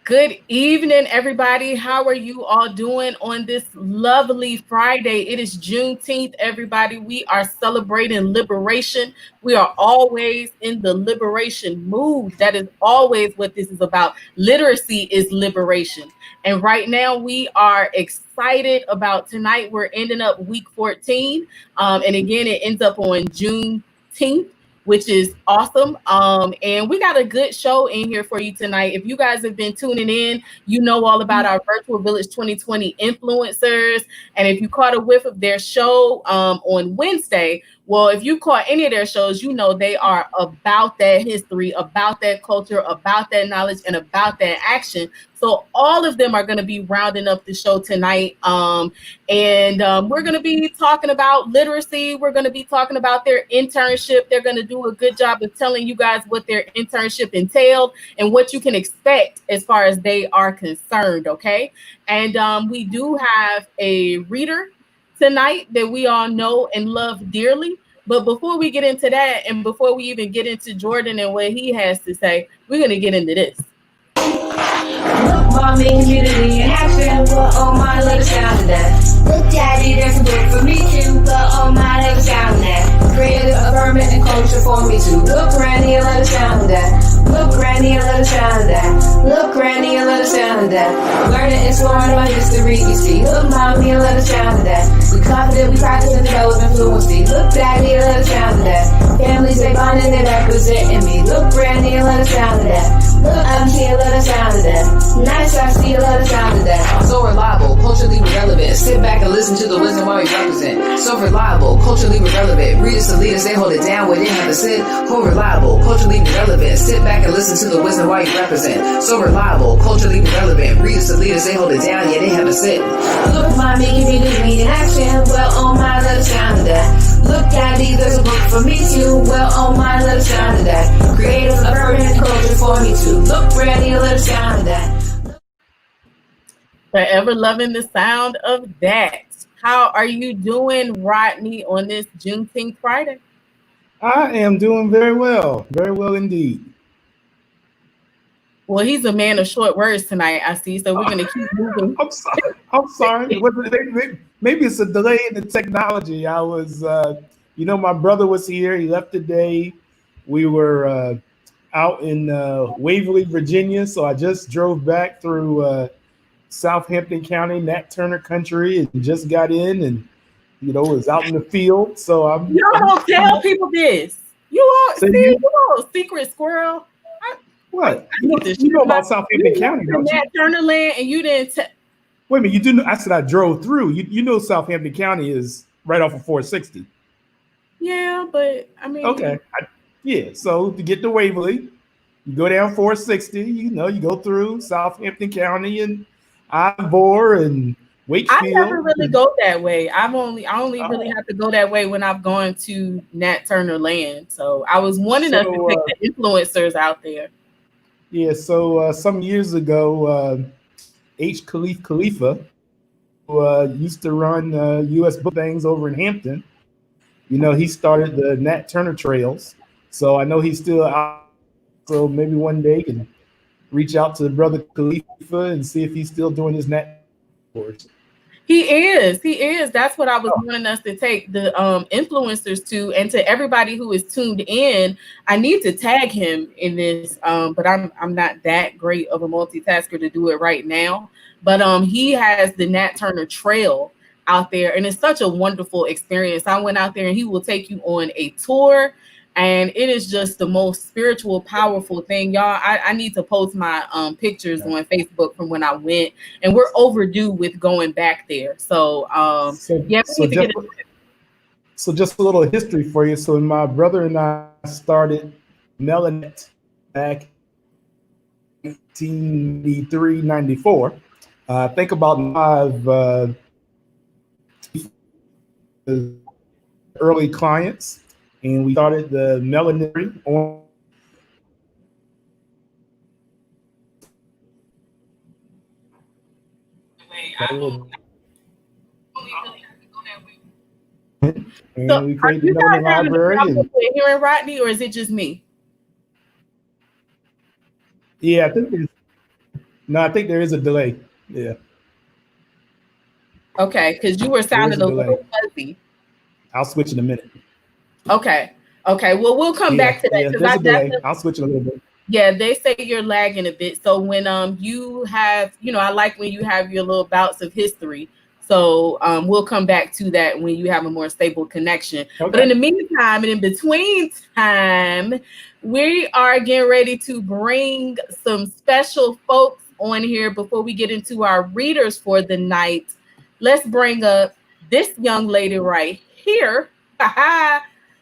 Good evening, everybody. How are you all doing on this lovely Friday? It is Juneteenth, everybody. We are celebrating liberation. We are always in the liberation mood. That is always what this is about. Literacy is liberation. And right now, we are excited about tonight. We're ending up week 14. And again, it ends up on Juneteenth, which is awesome. And we got a good show in here for you tonight. If you guys have been tuning in, you know all about our Virtual Village 2020 influencers. And if you caught a whiff of their show on Wednesday, well, if you caught any of their shows, you know they are about that history, about that culture, about that knowledge, and about that action. So all of them are going to be rounding up the show tonight. And we're going to be talking about literacy. We're going to be talking about their internship. They're going to do a good job of telling you guys what their internship entailed and what you can expect as far as they are concerned, okay? And we do have a reader tonight that we all know and love dearly. But before we get into that, and before we even get into Jordan and what he has to say, we're going to get into this. Look, mommy, community in action. But oh my, let us down to that. Look, daddy, there's a book for me too. But oh my, let us down to that. Creative, affirming, and culture for me too. Look, granny, and let us down to that. Look, granny, and let us down to that. Look, granny, and let us down to that. Learning and exploring about history, you see. Look, mommy, and let us down to that. We confident, we practice and develop fluency. Look, daddy, and let us down to that. Families, they bonding, they representing me. Look, granny, and let us down to that. Look, I'm here, let us down to that. Nice, I see, let us down to that. So reliable, culturally relevant. Sit back and listen to the wisdom while we represent. So reliable, culturally relevant. Readers to leaders, they hold it down where they have to sit. So reliable, culturally relevant. Sit back and listen to the wisdom while you represent. So reliable, culturally relevant. Readers to leaders, they hold it down, yeah, they have to sit. Look, mommy, community in action. Well, oh my, let us down to that. Look, daddy, there's a book for me too. Well, oh my, let us down to that. Creative, affirming, culture for me too. Look, granny, let us down to that. Forever loving the sound of that. How are you doing, Rodney, on this Juneteenth Friday? I am doing very well indeed. Well, he's a man of short words tonight, I see. So we're going to keep moving. I'm sorry. Maybe it's a delay in the technology. I was, my brother was here. He left today. We were out in Waverly, Virginia. So I just drove back through Southampton County, Nat Turner Country, and just got in and, was out in the field. So You don't tell people this. You all secret squirrel. What? You know about Southampton County, don't you? Nat Turner land, and you didn't Wait a minute, you do know? I said I drove through. You know Southampton County is right off of 460. Yeah, but I mean. Okay. So to get to Waverly, you go down 460. You go through Southampton County and Ivor and Wakefield. I never really go that way. I only really have to go that way when I've gone to Nat Turner land. So I was wanting us to pick the influencers out there. Yeah. So some years ago, H. Khalifa, who used to run U.S. book things over in Hampton, he started the Nat Turner Trails. So I know he's still out. So maybe one day can reach out to Brother Khalifa and see if he's still doing his Nat tours. He is. That's what I was wanting us to take the influencers to, and to everybody who is tuned in. I need to tag him in this, but I'm not that great of a multitasker to do it right now. But he has the Nat Turner Trail out there, and it's such a wonderful experience. I went out there, and he will take you on a tour. And it is just the most spiritual, powerful thing, y'all. I need to post my pictures on Facebook from when I went, and we're overdue with going back there. So just a little history for you. So when my brother and I started Melanet back in 1993, 94, think about early clients. And we started the Melanin on. And we created the Melanin Library. Hearing Rodney, or is it just me? Yeah, I think it's. No, I think there is a delay. Yeah. Okay, because you were sounding a little fuzzy. I'll switch in a minute. Okay. Well, we'll come back to that because there's a delay. I'll switch in a little bit. Yeah, they say you're lagging a bit. So when you have, I like when you have your little bouts of history. So we'll come back to that when you have a more stable connection. Okay. But in the meantime and in between time, we are getting ready to bring some special folks on here before we get into our readers for the night. Let's bring up this young lady right here.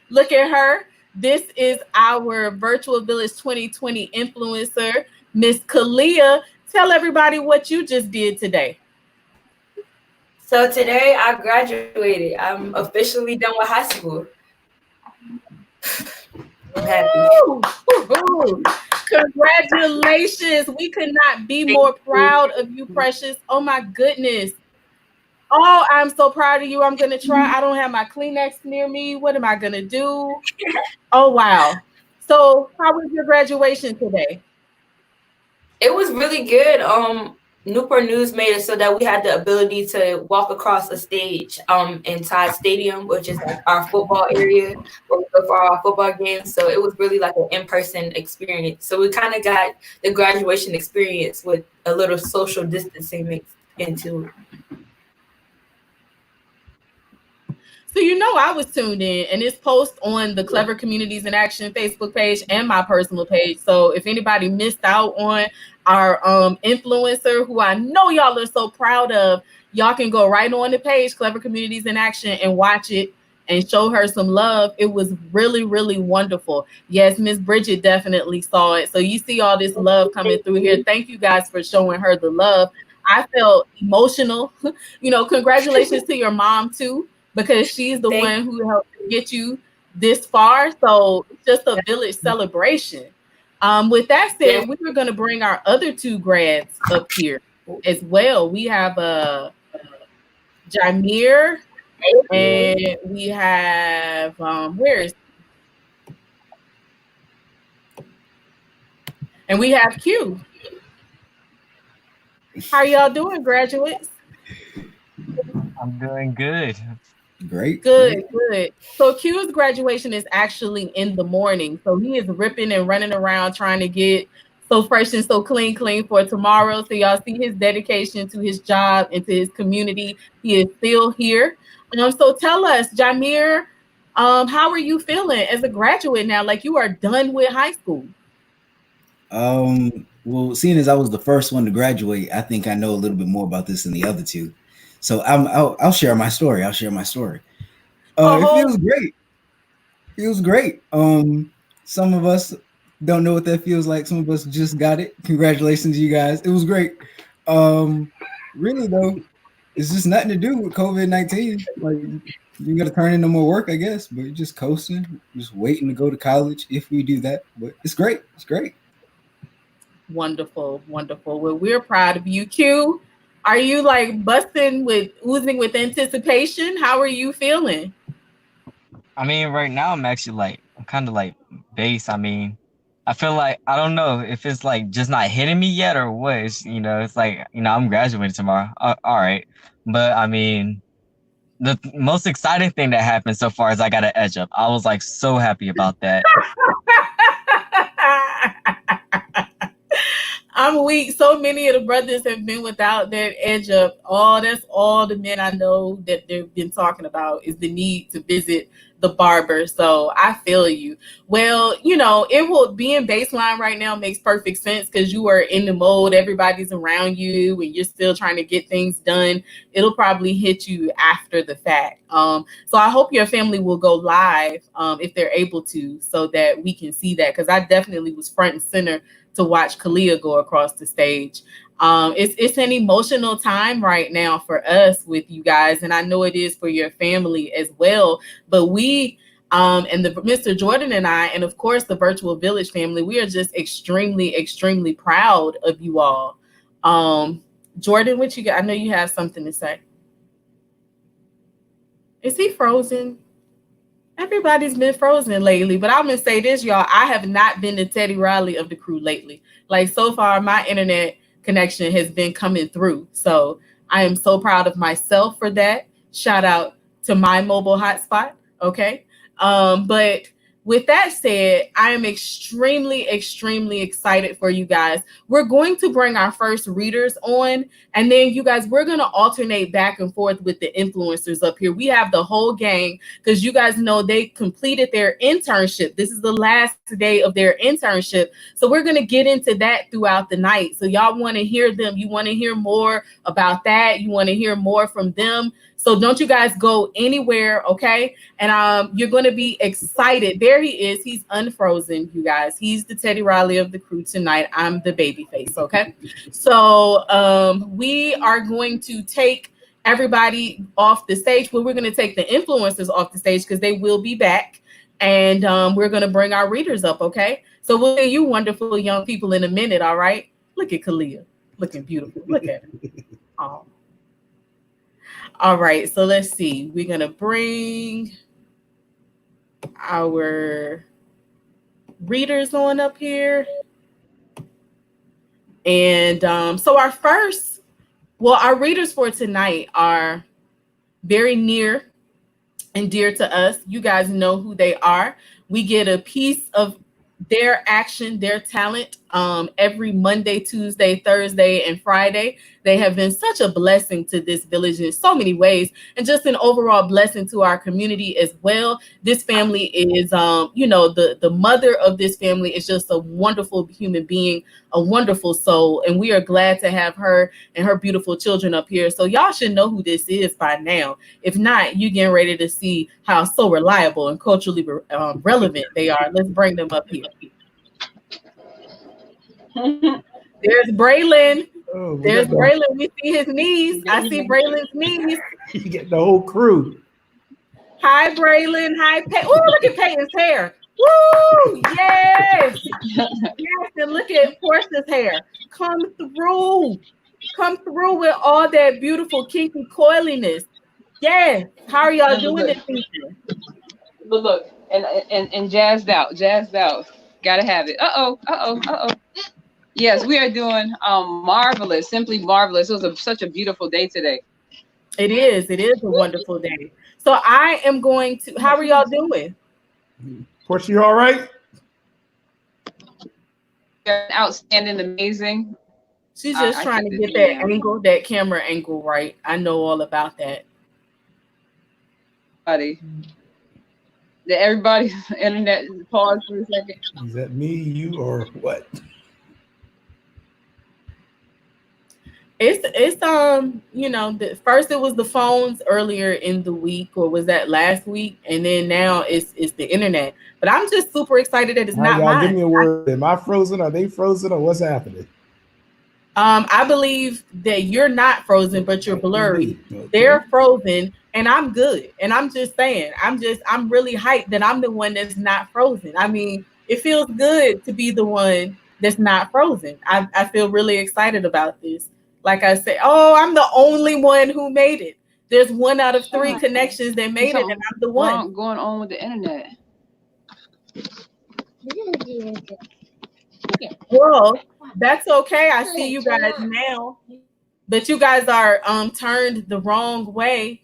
Look at her. This is our Virtual Village 2020 influencer, Miss Kalia. Tell everybody what you just did today. So today I graduated. I'm officially done with high school. I'm happy. Congratulations. We could not be more proud of you, Precious. Oh my goodness. Oh, I'm so proud of you. I'm going to try. I don't have my Kleenex near me. What am I going to do? Oh, wow. So how was your graduation today? It was really good. Newport News made it so that we had the ability to walk across a stage in Todd Stadium, which is like our football area for our football games. So it was really like an in-person experience. So we kind of got the graduation experience with a little social distancing mixed into it. So I was tuned in, and it's post on the Clever Communities in Action Facebook page and my personal page. So if anybody missed out on our influencer, who I know y'all are so proud of, y'all can go right on the page, Clever Communities in Action, and watch it and show her some love. It was really, really wonderful. Yes, Miss Bridget definitely saw it. So you see all this love coming through here. Thank you guys for showing her the love. I felt emotional. Congratulations to your mom too, because she's the one who helped get you this far. So it's just a village celebration. With that said, we were going to bring our other two grads up here as well. We have Jameer, and we have and we have Q. How are y'all doing, graduates? I'm doing good. Great. Good. So Q's graduation is actually in the morning. So he is ripping and running around trying to get so fresh and so clean for tomorrow. So y'all see his dedication to his job and to his community. He is still here. So tell us, Jameer, how are you feeling as a graduate now? Like you are done with high school. Well, seeing as I was the first one to graduate, I think I know a little bit more about this than the other two. So I'll share my story. It feels great. It was great. Some of us don't know what that feels like. Some of us just got it. Congratulations, you guys. It was great. Really though, it's just nothing to do with COVID-19. Like you got to turn in no more work, I guess. But you're just coasting, just waiting to go to college if we do that. But it's great. It's great. Wonderful. Well, we're proud of you, Q. Are you like oozing with anticipation? How are you feeling? I mean, right now I'm actually I'm kind of like base. I mean, I feel like, I don't know if it's like just not hitting me yet or what. It's like, I'm graduating tomorrow. All right. But I mean, the most exciting thing that happened so far is I got an edge up. I was like so happy about that. I'm weak. So many of the brothers have been without that edge up. That's all the men I know that they've been talking about is the need to visit the barber. So I feel you. Well, it will be in baseline right now makes perfect sense because you are in the mode. Everybody's around you and you're still trying to get things done. It'll probably hit you after the fact. So I hope your family will go live if they're able to so that we can see that, because I definitely was front and center to watch Kalia go across the stage. It's an emotional time right now for us with you guys, and I know it is for your family as well. But we and Mr. Jordan and I, and of course the Virtual Village family, we are just extremely, extremely proud of you all. Jordan, what you got? I know you have something to say. Is he frozen? Everybody's been frozen lately, but I'm gonna say this, y'all. I have not been the Teddy Riley of the crew lately. Like so far, my internet connection has been coming through. So I am so proud of myself for that. Shout out to my mobile hotspot. Okay. But with that said, I am extremely, extremely excited for you guys. We're going to bring our first readers on, and then you guys, we're going to alternate back and forth with the influencers up here. We have the whole gang because you guys know they completed their internship. This is the last day of their internship. So we're going to get into that throughout the night. So y'all want to hear them. You want to hear more about that. You want to hear more from them. So don't you guys go anywhere, okay? And you're going to be excited. There he is. He's unfrozen, you guys. He's the Teddy Riley of the crew tonight. I'm the baby face, okay? So we are going to take everybody off the stage, but we're going to take the influencers off the stage because they will be back. And we're going to bring our readers up, okay? So we'll see you wonderful young people in a minute, all right? Look at Kalia. Looking beautiful. Look at her. Oh. All right, so let's see. We're going to bring our readers on up here. And so our readers for tonight are very near and dear to us. You guys know who they are. We get a piece of their action, their talent every Monday, Tuesday, Thursday, and Friday. They have been such a blessing to this village in so many ways, and just an overall blessing to our community as well. This family is, the mother of this family is just a wonderful human being, a wonderful soul, and we are glad to have her and her beautiful children up here. So y'all should know who this is by now. If not, you're getting ready to see how so reliable and culturally relevant they are. Let's bring them up here. There's Braylon. Oh, There's Braylon. We see his knees. I see Braylon's knees. You get the whole crew. Hi, Braylon. Hi, Peyton. Oh, look at Peyton's hair. Woo! Yes. Yes. And look at Portia's hair. Come through. Come through with all that beautiful kinky coiliness. Yes. How are y'all doing this evening? But look, and jazzed out. Gotta have it. Uh-oh. Yes, we are doing marvelous, simply marvelous. It was such a beautiful day today. It is a wonderful day. So I am going to, how are y'all doing? Portia, you all right? Outstanding, amazing. She's just trying to get that angle, that camera angle right. I know all about that. Did everybody's internet pause for a second? Is that me, you, or what? It's first it was the phones earlier in the week, or was that last week? And then now it's the internet. But I'm just super excited that it's not mine. Give me a word. Am I frozen? Are they frozen, or what's happening? I believe that you're not frozen, but you're blurry. Okay. They're frozen, and I'm good. And I'm just saying, I'm really hyped that I'm the one that's not frozen. I mean, it feels good to be the one that's not frozen. I feel really excited about this. Like I said, I'm the only one who made it. There's 1 out of 3 connections that made it, and I'm the one. Going on with the internet. Well, that's okay. I see you guys now, but you guys are turned the wrong way.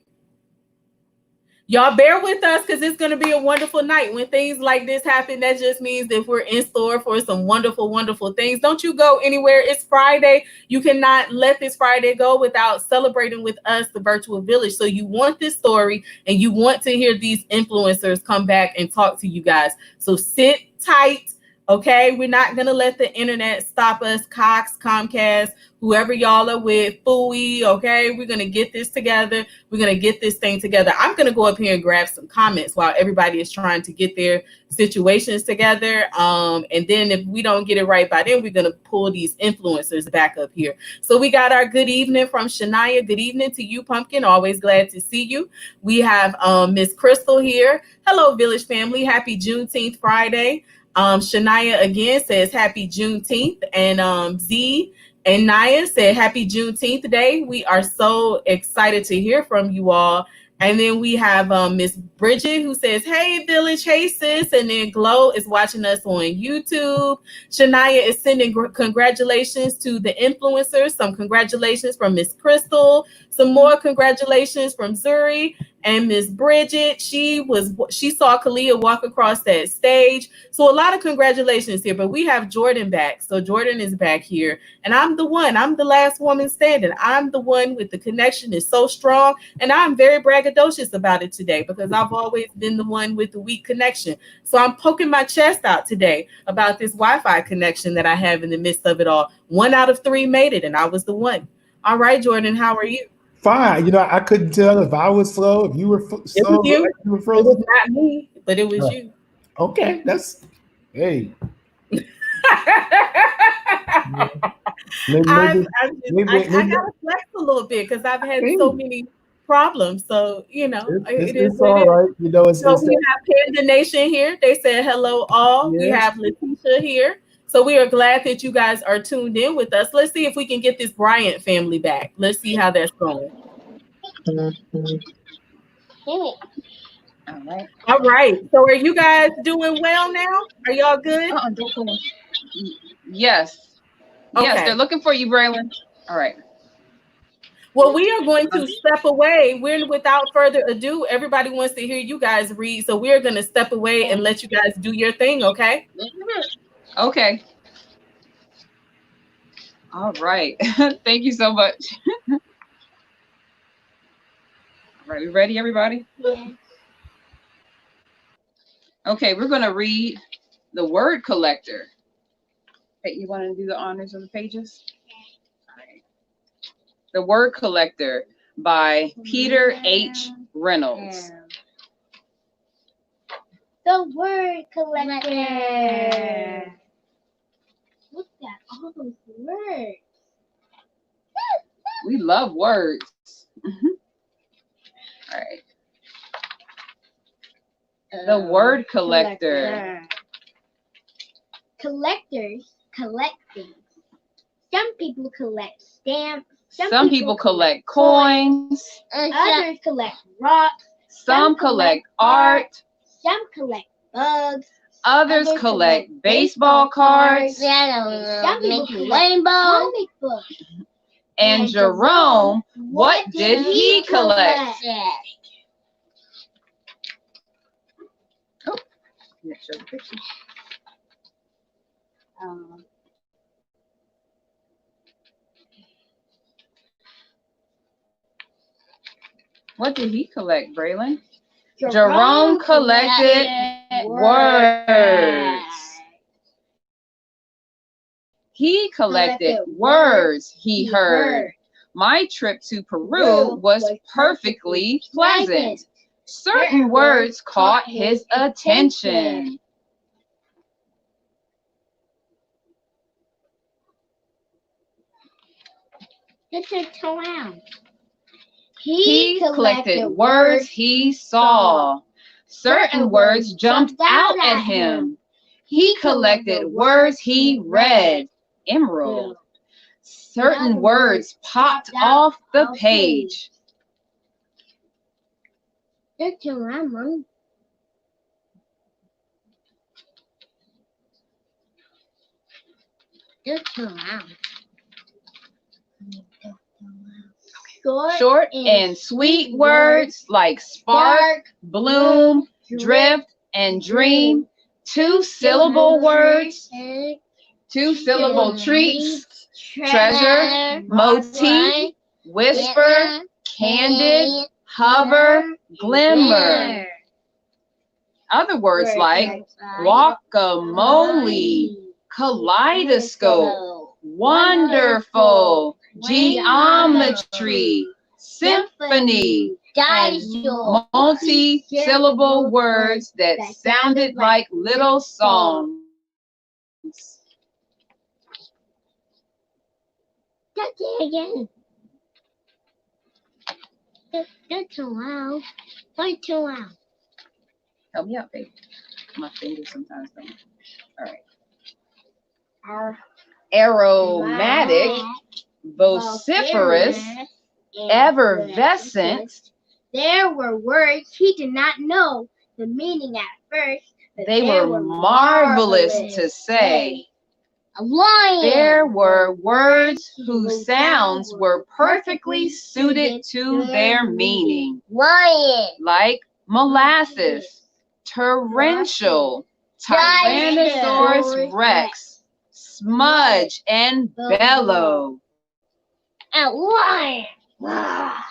Y'all bear with us because it's going to be a wonderful night. When things like this happen, that just means that we're in store for some wonderful, wonderful things. Don't you go anywhere. It's Friday. You cannot let this Friday go without celebrating with us, the Virtual Village. So you want this story and you want to hear these influencers come back and talk to you guys. So sit tight. Okay, we're not going to let the internet stop us. Cox, Comcast, whoever y'all are with, Fooey, okay? We're going to get this together. We're going to get this thing together. I'm going to go up here and grab some comments while everybody is trying to get their situations together. And then if we don't get it right by then, we're going to pull these influencers back up here. So we got our good evening from Shania. Good evening to you, Pumpkin. Always glad to see you. We have Miss Crystal here. Hello, Village family. Happy Juneteenth Friday. Shania again says happy Juneteenth, and Z and Naya said happy Juneteenth day. We are so excited to hear from you all, And then we have Miss Bridget who says, hey, Village, hey, sis. And then Glow is watching us on YouTube. Shania is sending congratulations to the influencers. Some congratulations from Miss Crystal. Some more congratulations from Zuri. And Miss Bridget, she saw Kalia walk across that stage. So a lot of congratulations here. But we have Jordan back. So Jordan is back here. And I'm the last woman standing. I'm the one with the connection is so strong. And I'm very braggadocious about it today because I've always been the one with the weak connection. So I'm poking my chest out today about this Wi-Fi connection that I have in the midst of it all. 1 out of 3 made it, and I was the one. All right, Jordan, how are you? Fine. You know, I couldn't tell if I was slow, if you were slow. It was you. Like you were frozen. It was not me, but it was you. Okay, that's hey. Maybe, I gotta flex a little bit because I've had so many problems. So it is all right. You know, so we have Panda Nation here. They said hello all. Yes. We have Letitia here. So we are glad that you guys are tuned in with us. Let's see if we can get this Bryant family back. Let's see how that's going. All right. So are you guys doing well now? Are y'all good? Yes. Okay. Yes, they're looking for you, Braylon. All right. Well, we are going to step away. Without further ado, everybody wants to hear you guys read. So we're going to step away and let you guys do your thing, okay? Okay. All right. Thank you so much. All right, we ready, everybody? Yeah. Okay, we're going to read The Word Collector. Hey, you want to do the honors of the pages? All right. The Word Collector by Peter H. Reynolds. The Word Collector. Look at all those words. We love words. All right. The Word Collector. Collectors collect things. Some people collect stamps. Some people collect coins. Others collect rocks. Some collect art. Some collect bugs. Others collect baseball cards. Some people collect comic books. And Jerome, what did he collect? Oh, let's show the picture. What did he collect, Braylon? Jerome collected words. He collected words he heard. My trip to Peru was perfectly pleasant. Certain words caught his attention. He collected words he saw. Certain words jumped out at him. He collected words he read. Emerald. Certain words popped off the page. Short and sweet words like spark, bloom, drift, and dream. 2-syllable words, 2-syllable treats, treasure, motif, whisper, candid, hover, glimmer. Other words like guacamole, kaleidoscope, wonderful, geometry, symphony, and multi-syllable words that sounded like little songs. That's it again. That's too loud. Why too loud? Help me out, baby. My fingers sometimes don't. All right. Aromatic, vociferous, effervescent, There were words he did not know the meaning at first, but They were marvelous to say. A lion. There were words whose sounds were perfectly suited to their meaning, Lion. like molasses, torrential, Tyrannosaurus Rex, smudge, and bellow. A lion. I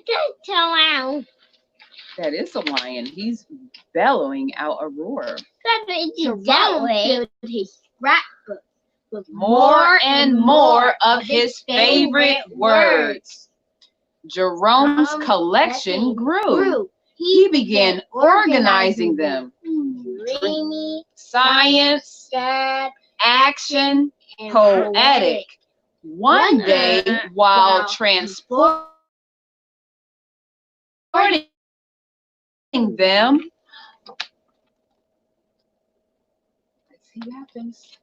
can't tell out. That is a lion. He's bellowing out a roar. Jerome filled his scrapbook with More and more of his favorite words. Jerome's collection grew. He began organizing them. Dreamy, Science, sad, action, and poetic. One day, while transporting them, let's see what happens.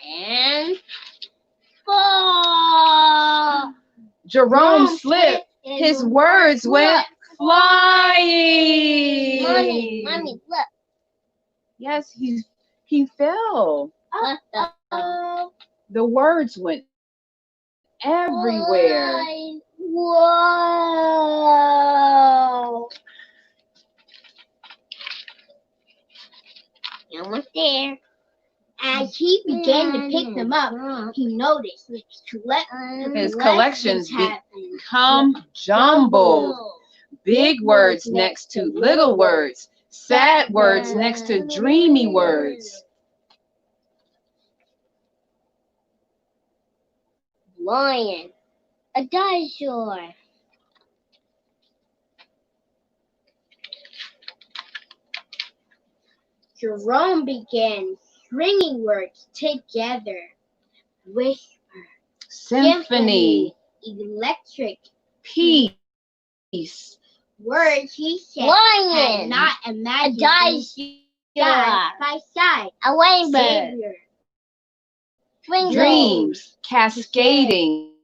And fall. Jerome slipped. His words went flying. Mommy, look. Yes, he fell. Uh-oh. The words went everywhere. Whoa. Almost there. As he began to pick them up, he noticed His collections become jumbled. Big words next to little words. Sad words next to dreamy words. Lion. A dinosaur. Jerome began stringing words together. Whisper, Symphony, electric, peace. words he said had not imagined side by side. A rainbow. Savior. Dreams, cascading,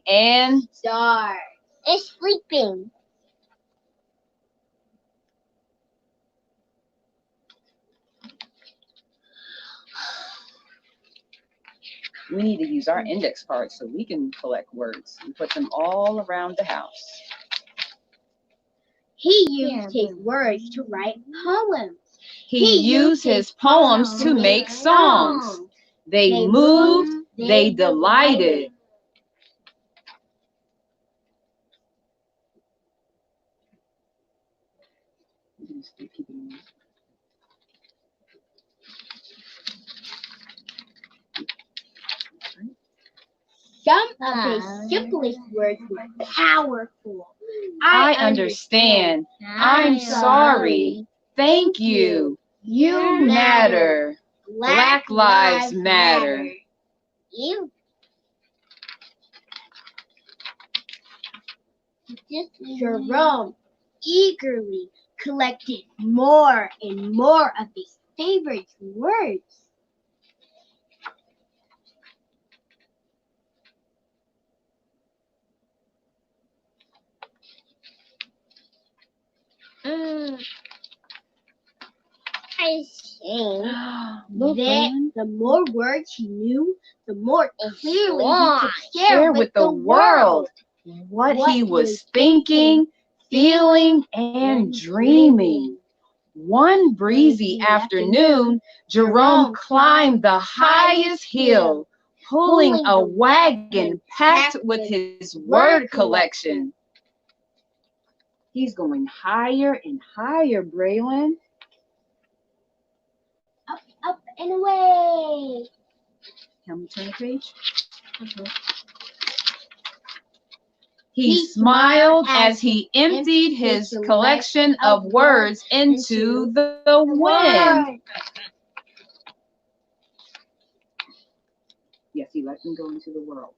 and Stars. It's sleeping. we need to use our index cards so we can collect words and put them all around the house. He used his words to write poems. He used his poems to make songs. They moved, they delighted. Some of his simplest words were powerful. I understand. I'm sorry. Thank you. You matter. Black Lives Matter. You. Jerome eagerly collected more and more of his favorite words. I think that the more words he knew, the more clearly he could share with the world what he was thinking, feeling, and dreaming. One breezy afternoon, Jerome climbed the highest hill, pulling a wagon packed with his word collection. He's going higher and higher, Braylon. Up, up, and away. Can we turn the page? Okay. He smiled as he emptied his collection of words into the wind. Yes, he let them go into the world.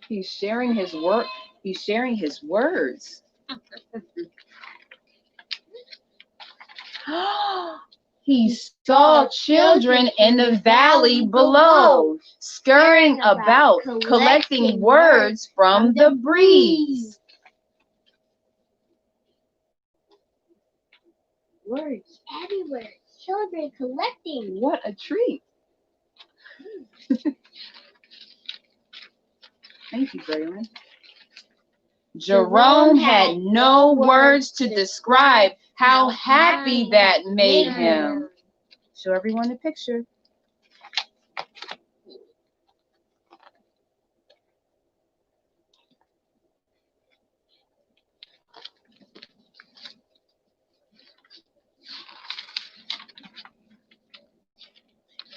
He's sharing his work. He's sharing his words. He saw children in the valley below, scurrying about, collecting words from the breeze. Words everywhere. Children collecting. What a treat. Thank you, Braylon. Jerome had no words to describe how happy that made him. Show everyone the picture.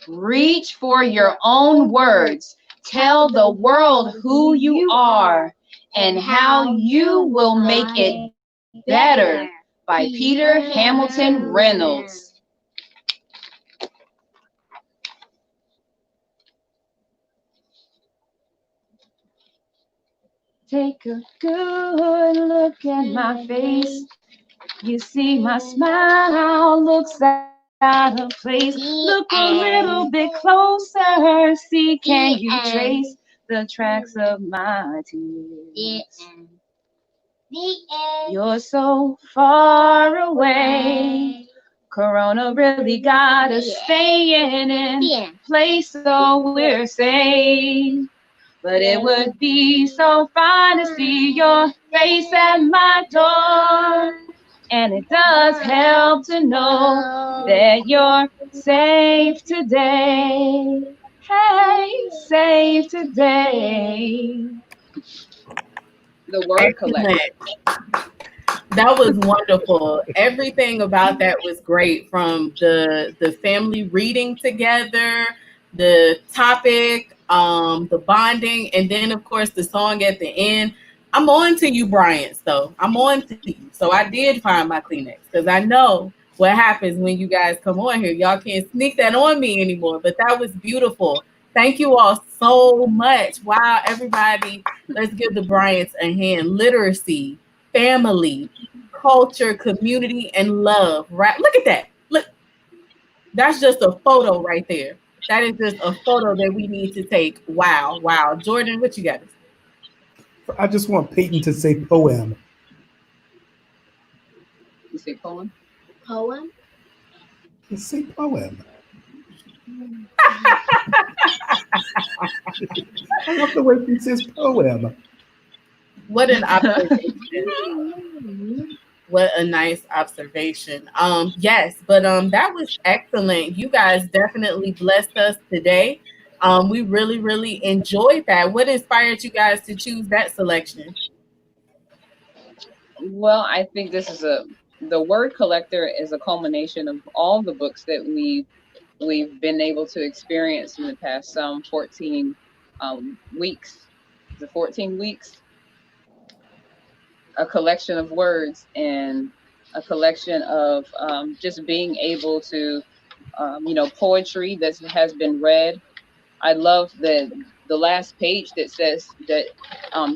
Reach for your own words. Tell the world who you are and how you will make it better. By Peter Hamilton Reynolds. Take a good look at my face. You see my smile looks out of place. Look a little bit closer. See, can you trace the tracks of my tears? You're so far away. Corona really got us staying in place so we're safe. But it would be so fun to see your face at my door. And it does help to know that you're safe today. Hey, safe today. The word collection. That was wonderful. Everything about that was great, from the family reading together, the topic, the bonding, and then of course the song at the end. I'm on to you, Bryant. So I'm on to you. So I did find my Kleenex because I know what happens when you guys come on here. Y'all can't sneak that on me anymore. But that was beautiful. Thank you all so much. Wow, everybody. Let's give the Bryants a hand. Literacy, family, culture, community, and love. Right? Look at that. Look, that's just a photo right there. That is just a photo that we need to take. Wow, wow. Jordan, what you got? I just want Peyton to say poem. You say poem? Poem? Just say poem. I love the way he says poem. What an observation. What a nice observation. Yes, but that was excellent. You guys definitely blessed us today. We really, really enjoyed that. What inspired you guys to choose that selection? Well, I think this is the Word Collector is a culmination of all the books that we've been able to experience in the past 14 weeks. The 14 weeks, a collection of words and a collection of just being able to, poetry that has been read. I love the last page that says that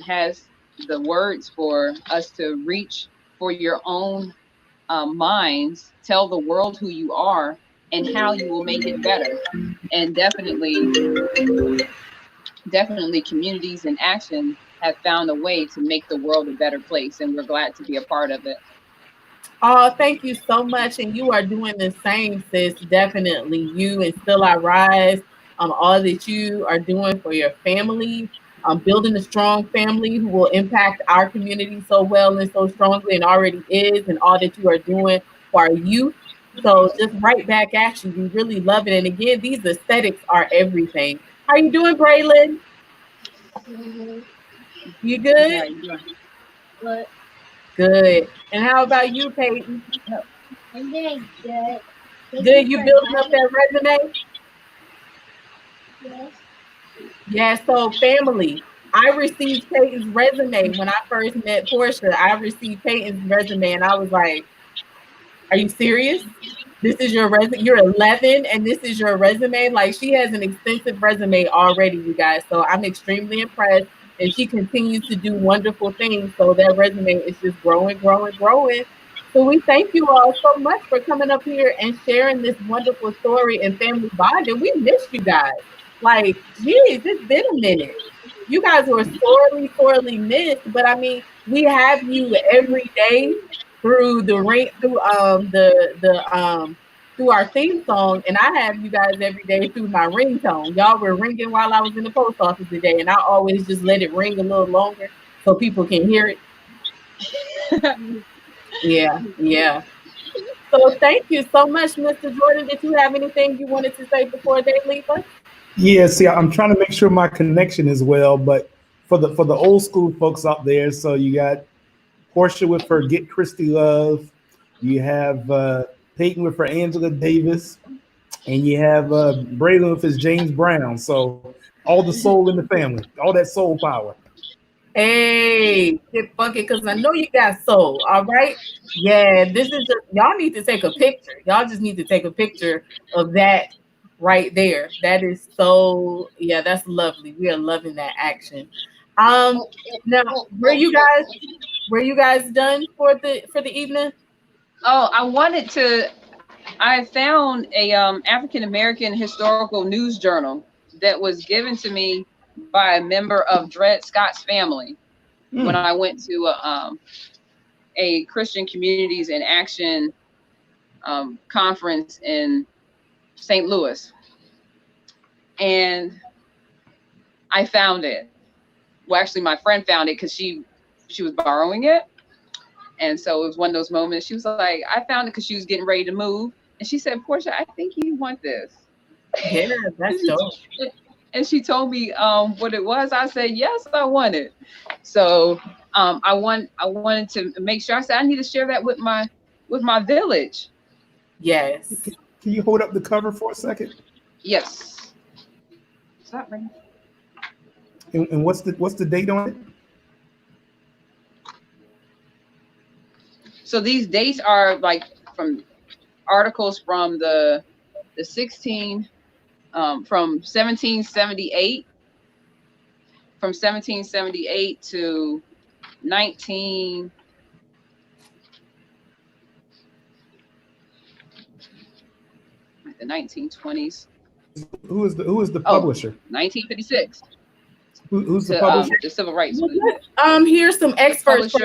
has the words for us to reach for your own minds, tell the world who you are and how you will make it better. And definitely communities in action have found a way to make the world a better place, and we're glad to be a part of it. Oh, thank you so much. And you are doing the same, sis. Definitely. You and Still I Rise, all that you are doing for your family, building a strong family who will impact our community so well and so strongly, and already is, and all that you are doing for our youth. So just right back at you. We really love it. And again, these aesthetics are everything. How you doing, Braylon? You good? What? Good. And how about you, Peyton? I'm doing good. Good. You building up that resume? Yes. Yeah, so family, I received Peyton's resume when I first met Portia. I received Peyton's resume and I was like, are you serious? This is your resume? You're 11 and this is your resume? Like, she has an extensive resume already, you guys. So I'm extremely impressed, and she continues to do wonderful things. So that resume is just growing, growing, growing. So we thank you all so much for coming up here and sharing this wonderful story and family bonding. We missed you guys. Like, geez, it's been a minute. You guys were sorely, sorely missed. But I mean, we have you every day through the ring, through our theme song, and I have you guys every day through my ringtone. Y'all were ringing while I was in the post office today, and I always just let it ring a little longer so people can hear it. Yeah. So thank you so much, Mr. Jordan. Did you have anything you wanted to say before they leave us? Yeah, see, I'm trying to make sure my connection is well, but for the old school folks out there, so you got Portia with her Get Christy Love, you have Peyton with her Angela Davis, and you have Braylon with his James Brown. So all the soul in the family, all that soul power. Hey, get funky, because I know you got soul. All right. Yeah, this is just, y'all need to take a picture. Y'all just need to take a picture of that right there. That is so, yeah, that's lovely. We are loving that action. Now were you guys done for the evening? Oh, I found a African American historical news journal that was given to me by a member of Dred Scott's family when I went to a Christian Communities in Action conference in St. Louis, and I found it. Well, actually, my friend found it because she was borrowing it, and so it was one of those moments. She was like, "I found it," because she was getting ready to move, and she said, "Portia, I think you want this." Yeah, that's dope. And she told me what it was. I said, yes, I want it. So I wanted to make sure. I said I need to share that with my village. Yes. Can you hold up the cover for a second? Yes. Sorry. And what's the date on it? So these dates are like from articles from the 16. From 1778 to 1920s. Who is the publisher? 1956. Who's the publisher? The Civil Rights. Here's some experts.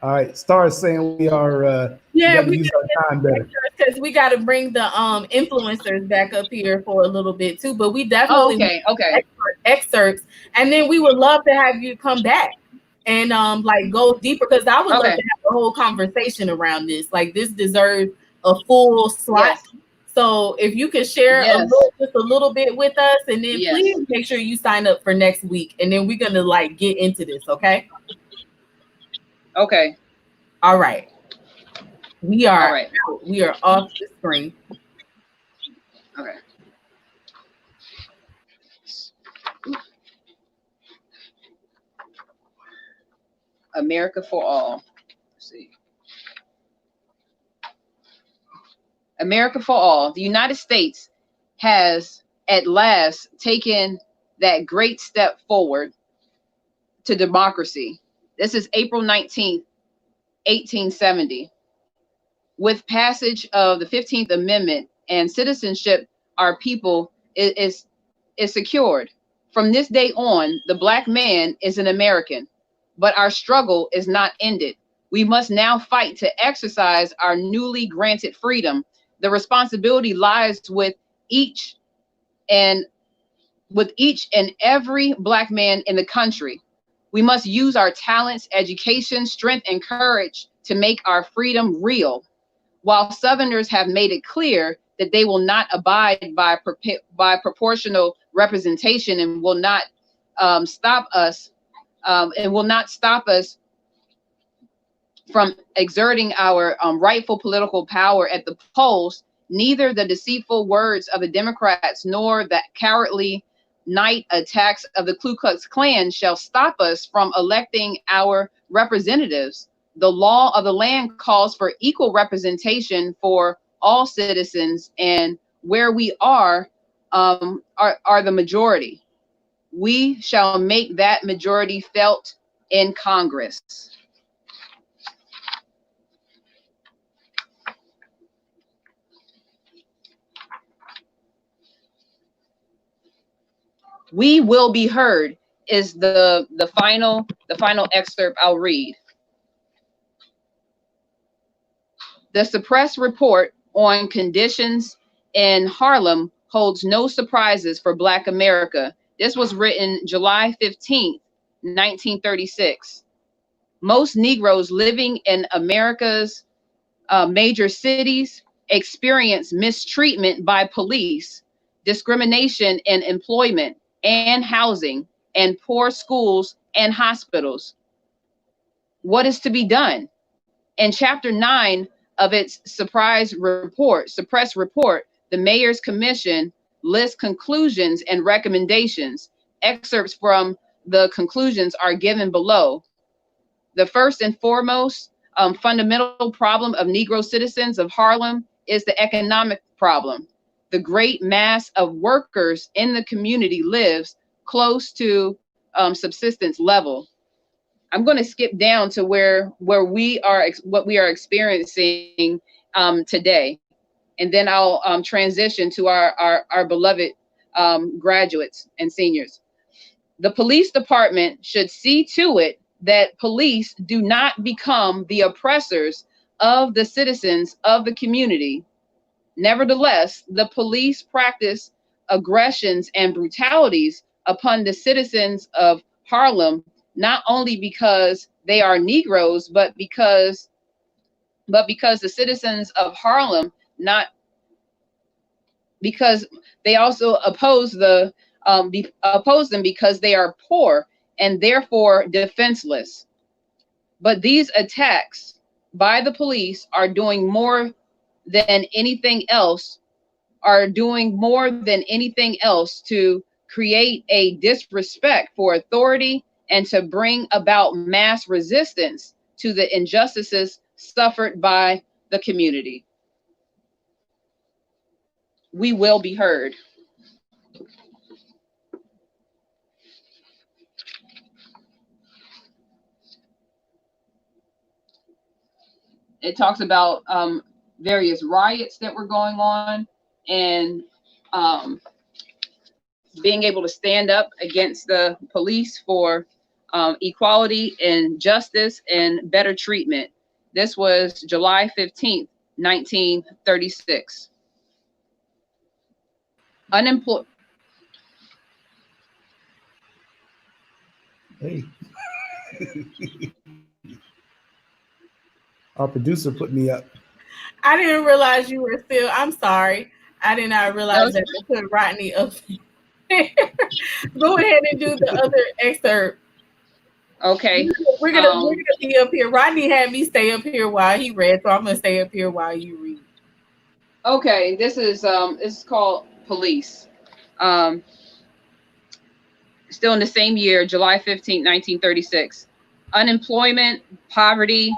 All right, Star is saying we are. We use our time better because we got to bring the influencers back up here for a little bit too. But we definitely excerpts, and then we would love to have you come back and like go deeper, because I would love to have a whole conversation around this. Like, this deserves a full slot. Yes. So if you could share just a little bit with us, and then please make sure you sign up for next week, and then we're gonna like get into this. Okay. Okay. All right. We are off the screen. Okay. America for All. Let's see. America for All. The United States has at last taken that great step forward to democracy. This is April 19th, 1870. With passage of the 15th Amendment and citizenship, our people is secured. From this day on, the Black man is an American, but our struggle is not ended. We must now fight to exercise our newly granted freedom. The responsibility lies with each and every Black man in the country. We must use our talents, education, strength, and courage to make our freedom real. While Southerners have made it clear that they will not abide by proportional representation and will not stop us from exerting our rightful political power at the polls, neither the deceitful words of the Democrats nor the cowardly night attacks of the Ku Klux Klan shall stop us from electing our representatives. The law of the land calls for equal representation for all citizens, and where we are the majority. We shall make that majority felt in Congress. We will be heard is the final excerpt I'll read. The suppressed report on conditions in Harlem holds no surprises for Black America. This was written July 15th, 1936. Most Negroes living in America's major cities experience mistreatment by police, discrimination in employment and housing, and poor schools and hospitals. What is to be done? In Chapter 9 of its suppressed report, the Mayor's Commission lists conclusions and recommendations. Excerpts from the conclusions are given below. The first and foremost fundamental problem of Negro citizens of Harlem is the economic problem. The great mass of workers in the community lives close to subsistence level. I'm going to skip down to where we are, what we are experiencing today, and then I'll transition to our beloved graduates and seniors. The police department should see to it that police do not become the oppressors of the citizens of the community. Nevertheless, the police practice aggressions and brutalities upon the citizens of Harlem, not only because they are Negroes, but because the citizens of Harlem, because they also oppose them because they are poor and therefore defenseless. But these attacks by the police are doing more than anything else to create a disrespect for authority and to bring about mass resistance to the injustices suffered by the community. We will be heard. It talks about various riots that were going on and being able to stand up against the police for equality and justice and better treatment. This was July 15th, 1936. Unemployed. Hey. Our producer put me up. I didn't realize you were still. I'm sorry. I did not realize that they put Rodney up. Go ahead and do the other excerpt. Okay. We're gonna be up here. Rodney had me stay up here while he read, so I'm gonna stay up here while you read. Okay, this is called Police. Still in the same year, July 15, 1936. Unemployment, poverty,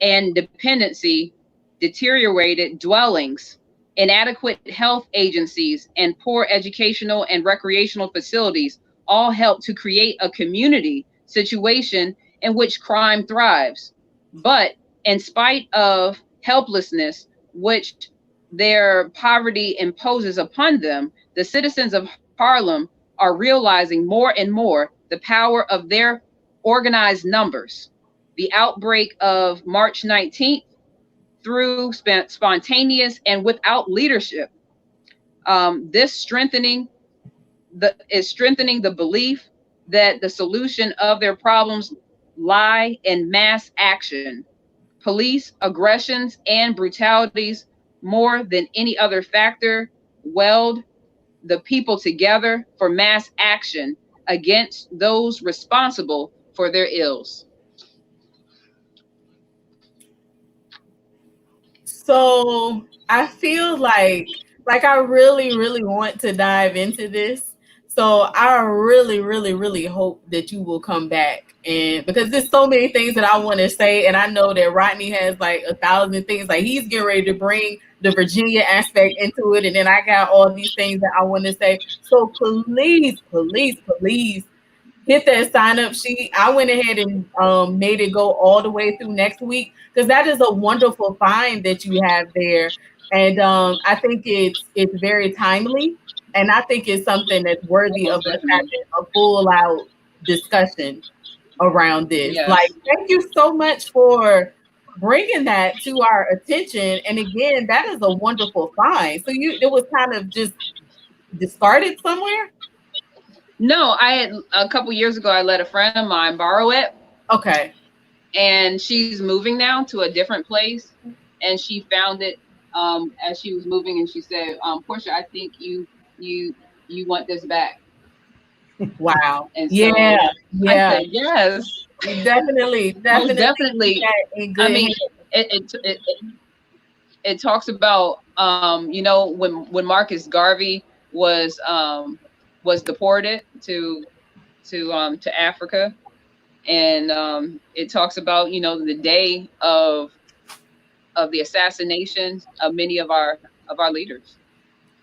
and dependency deteriorated dwellings, inadequate health agencies, and poor educational and recreational facilities all help to create a community situation in which crime thrives. But in spite of helplessness, which their poverty imposes upon them, the citizens of Harlem are realizing more and more the power of their organized numbers. The outbreak of March 19th through spontaneous and without leadership. This is strengthening the belief that the solution of their problems lie in mass action. Police aggressions and brutalities, more than any other factor, weld the people together for mass action against those responsible for their ills. So I feel like I really, really want to dive into this. So I really, really, really hope that you will come back, and because there's so many things that I want to say, and I know that Rodney has like 1,000 things. Like he's getting ready to bring the Virginia aspect into it, and then I got all these things that I want to say. So please, please, please hit that sign up sheet. I went ahead and made it go all the way through next week, because that is a wonderful find that you have there. And I think it's very timely, and I think it's something that's worthy of us having a full out discussion around this. Yes. Like, thank you so much for bringing that to our attention. And again, that is a wonderful find. So it was kind of just discarded somewhere? No, I had a couple years ago, I let a friend of mine borrow it. Okay. And she's moving now to a different place, and she found it as she was moving, and she said, Portia, I think you want this back. Wow. And so yeah. I said, yes. Definitely. Most definitely. I mean, it talks about you know, when Marcus Garvey was deported to Africa, and it talks about, you know, the day of the assassination of many of our leaders.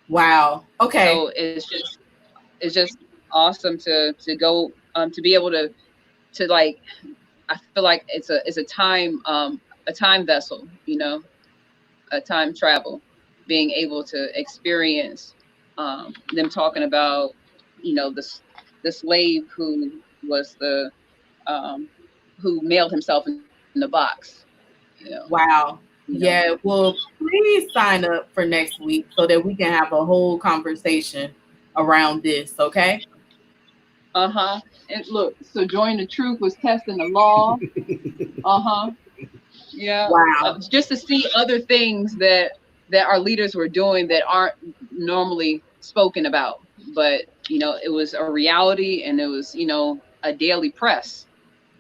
Wow. Okay. So it's just awesome to go to be able to like, I feel like it's a time vessel, you know, a time travel, being able to experience them talking about, you know, the slave who was who mailed himself in the box. You know? Wow. Yeah. Well, please sign up for next week so that we can have a whole conversation around this. Okay. Uh-huh. And look, Sojourner Truth was testing the law. Uh-huh. Yeah. Wow. Just to see other things that our leaders were doing that aren't normally spoken about. But, you know, it was a reality, and it was, you know, a daily press.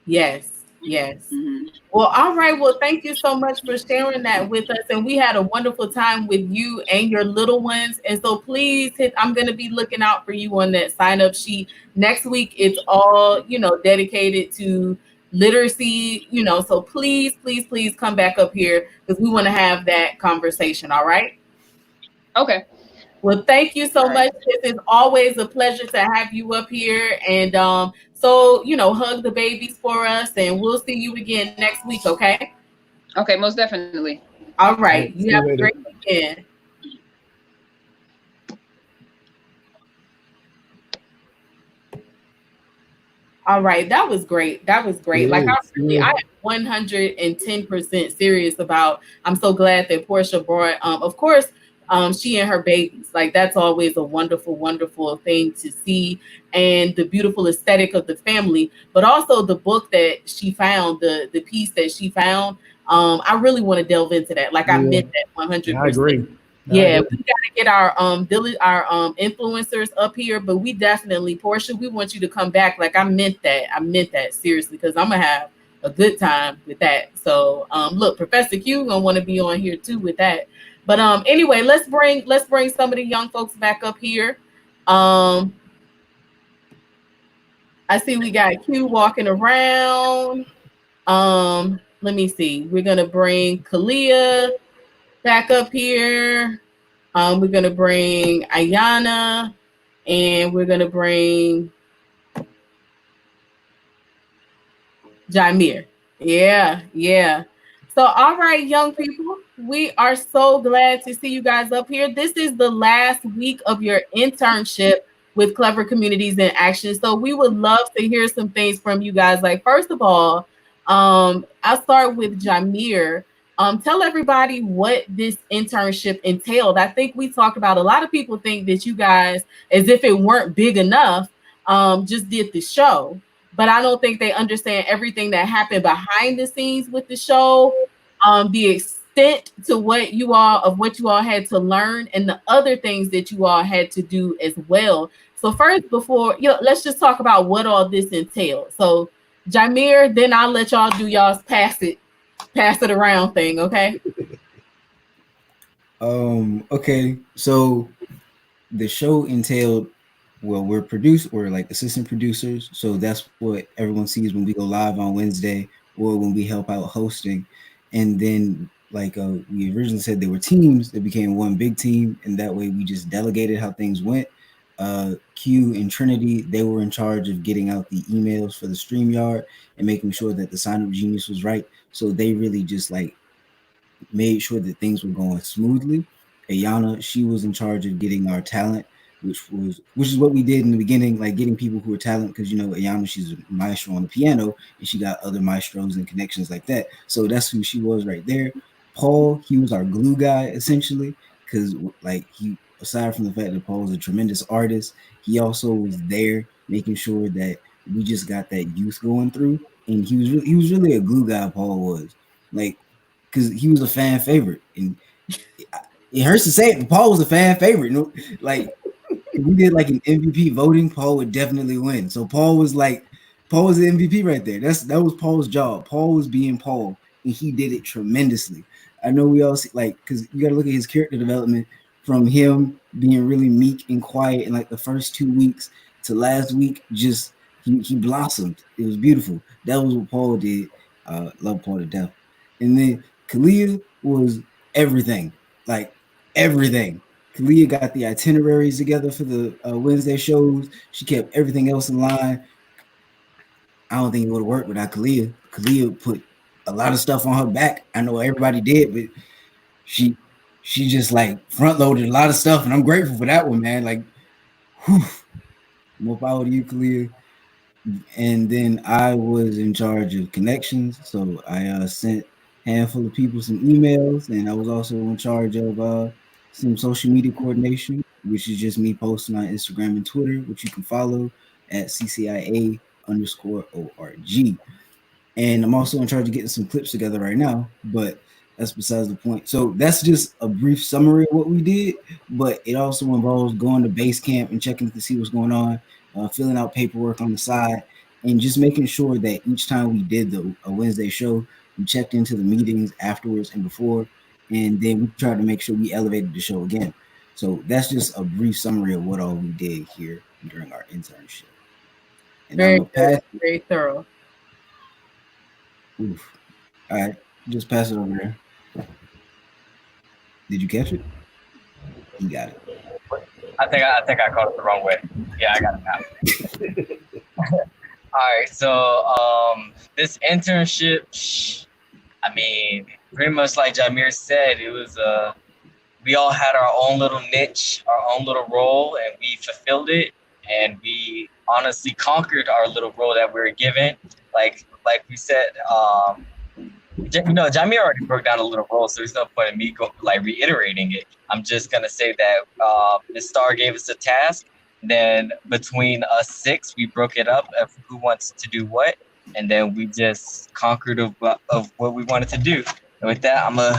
Yes. Yes. Mm-hmm. Well, all right. Well, thank you so much for sharing that with us. And we had a wonderful time with you and your little ones. And so please I'm going to be looking out for you on that sign up sheet. Next week, it's all, you know, dedicated to literacy, you know, so please come back up here because we want to have that conversation. All right. Okay. Well, thank you so much. This is always a pleasure to have you up here. And so, you know, hug the babies for us, and we'll see you again next week, okay? Okay, most definitely. All right. You have a great weekend. All right. That was great. That was great. Like, I am 110% serious about, I'm so glad that Portia brought, of course, she and her babies. Like, that's always a wonderful, wonderful thing to see, and the beautiful aesthetic of the family, but also the book that she found, the piece that she found. I really want to delve into that. Like, I meant that 100%. I agree. Yeah, we got to get our influencers up here, but we definitely, Portia, we want you to come back. Like, I meant that seriously, because I'm gonna have a good time with that. So look, Professor Q gonna want to be on here too with that. But anyway, let's bring some of the young folks back up here. I see we got Q walking around. Let me see. We're gonna bring Kalia back up here. We're gonna bring Ayana, and we're gonna bring Jameer. Yeah. So, all right, young people, we are so glad to see you guys up here. This is the last week of your internship with Clever Communities in Action. So we would love to hear some things from you guys. Like, first of all, I'll start with Jameer. Tell everybody what this internship entailed. I think we talked about, a lot of people think that you guys, as if it weren't big enough, just did the show. But I don't think they understand everything that happened behind the scenes with the show, the extent to what you all had to learn, and the other things that you all had to do as well. So first, let's just talk about what all this entailed. So Jameer, then I'll let y'all do y'all's pass it around thing, okay? Okay. So the show entailed, well, we're like assistant producers. So that's what everyone sees when we go live on Wednesday or when we help out hosting. And then, like we originally said, there were teams that became one big team. And that way we just delegated how things went. Q and Trinity, they were in charge of getting out the emails for the StreamYard and making sure that the sign up genius was right. So they really just like made sure that things were going smoothly. Ayana, she was in charge of getting our talent, which is what we did in the beginning, like getting people who are talent, because Ayana, she's a maestro on the piano, and she got other maestros and connections like that. So that's who she was right there. Paul, he was our glue guy essentially, because like he, aside from the fact that Paul was a tremendous artist, he also was there making sure that we just got that youth going through. And he was really a glue guy. Paul was like, because he was a fan favorite, and it hurts to say it, but Paul was a fan favorite. Like if we did like an MVP voting, Paul would definitely win. So Paul was the MVP right there. That was Paul's job. Paul was being Paul, and he did it tremendously. I know we all see, like, because you got to look at his character development from him being really meek and quiet in like the first 2 weeks to last week. Just he blossomed. It was beautiful. That was what Paul did. Love Paul to death. And then Kalia was everything, like everything. Kalia got the itineraries together for the Wednesday shows. She kept everything else in line. I don't think it would have worked without Kalia. Kalia put a lot of stuff on her back. I know everybody did, but she just like front loaded a lot of stuff, and I'm grateful for that one, man. Like, whew, more power to you, Kalia. And then I was in charge of connections, so I sent a handful of people some emails, and I was also in charge of some social media coordination, which is just me posting on Instagram and Twitter, which you can follow at CCIA_ORG. And I'm also in charge of getting some clips together right now, but that's besides the point. So that's just a brief summary of what we did, but it also involves going to base camp and checking to see what's going on, filling out paperwork on the side, and just making sure that each time we did a Wednesday show, we checked into the meetings afterwards and before, and then we tried to make sure we elevated the show again. So that's just a brief summary of what all we did here during our internship. And very good, very thorough. Oof. All right, just pass it over there. Did you catch it? You got it. I think I caught it the wrong way. Yeah, I got it now. All right, so this internship, I mean, pretty much like Jameer said, it was we all had our own little niche, our own little role, and we fulfilled it, and we honestly conquered our little role that we were given. Like we said, Jameer already broke down a little role, so there's no point in me reiterating it. I'm just gonna say that Ms. Starr gave us a task. Then between us 6, we broke it up of who wants to do what, and then we just conquered of what we wanted to do. And with that, I'm gonna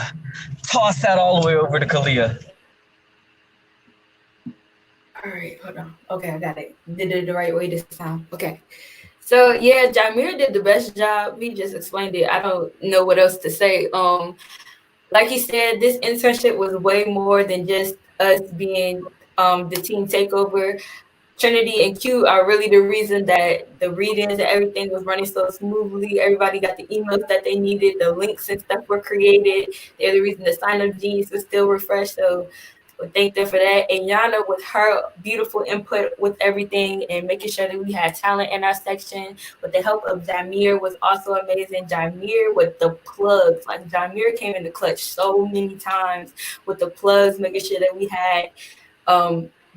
toss that all the way over to Kalia. All right, hold on. Okay, I got it. Did it the right way this time. Okay. So yeah, Jameer did the best job. He just explained it. I don't know what else to say. Like he said, this internship was way more than just us being the team takeover. Trinity and Q are really the reason that the readings and everything was running so smoothly. Everybody got the emails that they needed, the links and stuff were created. They're the reason the sign-up G's was still refreshed. So thank them for that. And Yana with her beautiful input with everything and making sure that we had talent in our section with the help of Jameer was also amazing. Jameer with the plugs, like Jameer came in the clutch so many times with the plugs, making sure that we had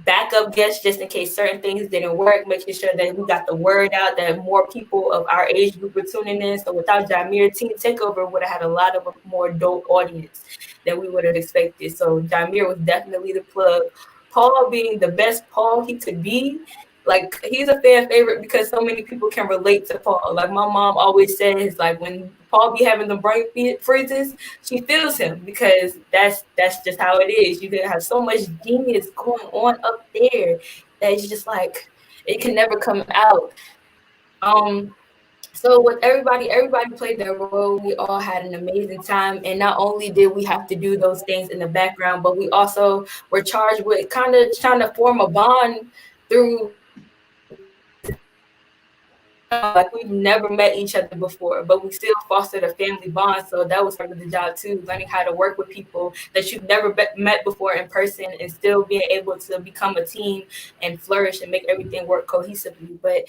backup guests just in case certain things didn't work, making sure that we got the word out that more people of our age group were tuning in. So without Jameer, Team Takeover would have had a lot of a more dope audience than we would have expected. So Jameer was definitely the plug. Paul being the best Paul he could be. Like, he's a fan favorite because so many people can relate to Paul. Like, my mom always says, like, when Paul be having the brain freezes, she feels him because that's just how it is. You can have so much genius going on up there that it's just like, it can never come out. So with everybody played their role. We all had an amazing time. And not only did we have to do those things in the background, but we also were charged with kind of trying to form a bond through. Like we've never met each other before, but we still fostered a family bond. So that was part of the job too, learning how to work with people that you've never met before in person, and still being able to become a team and flourish and make everything work cohesively. But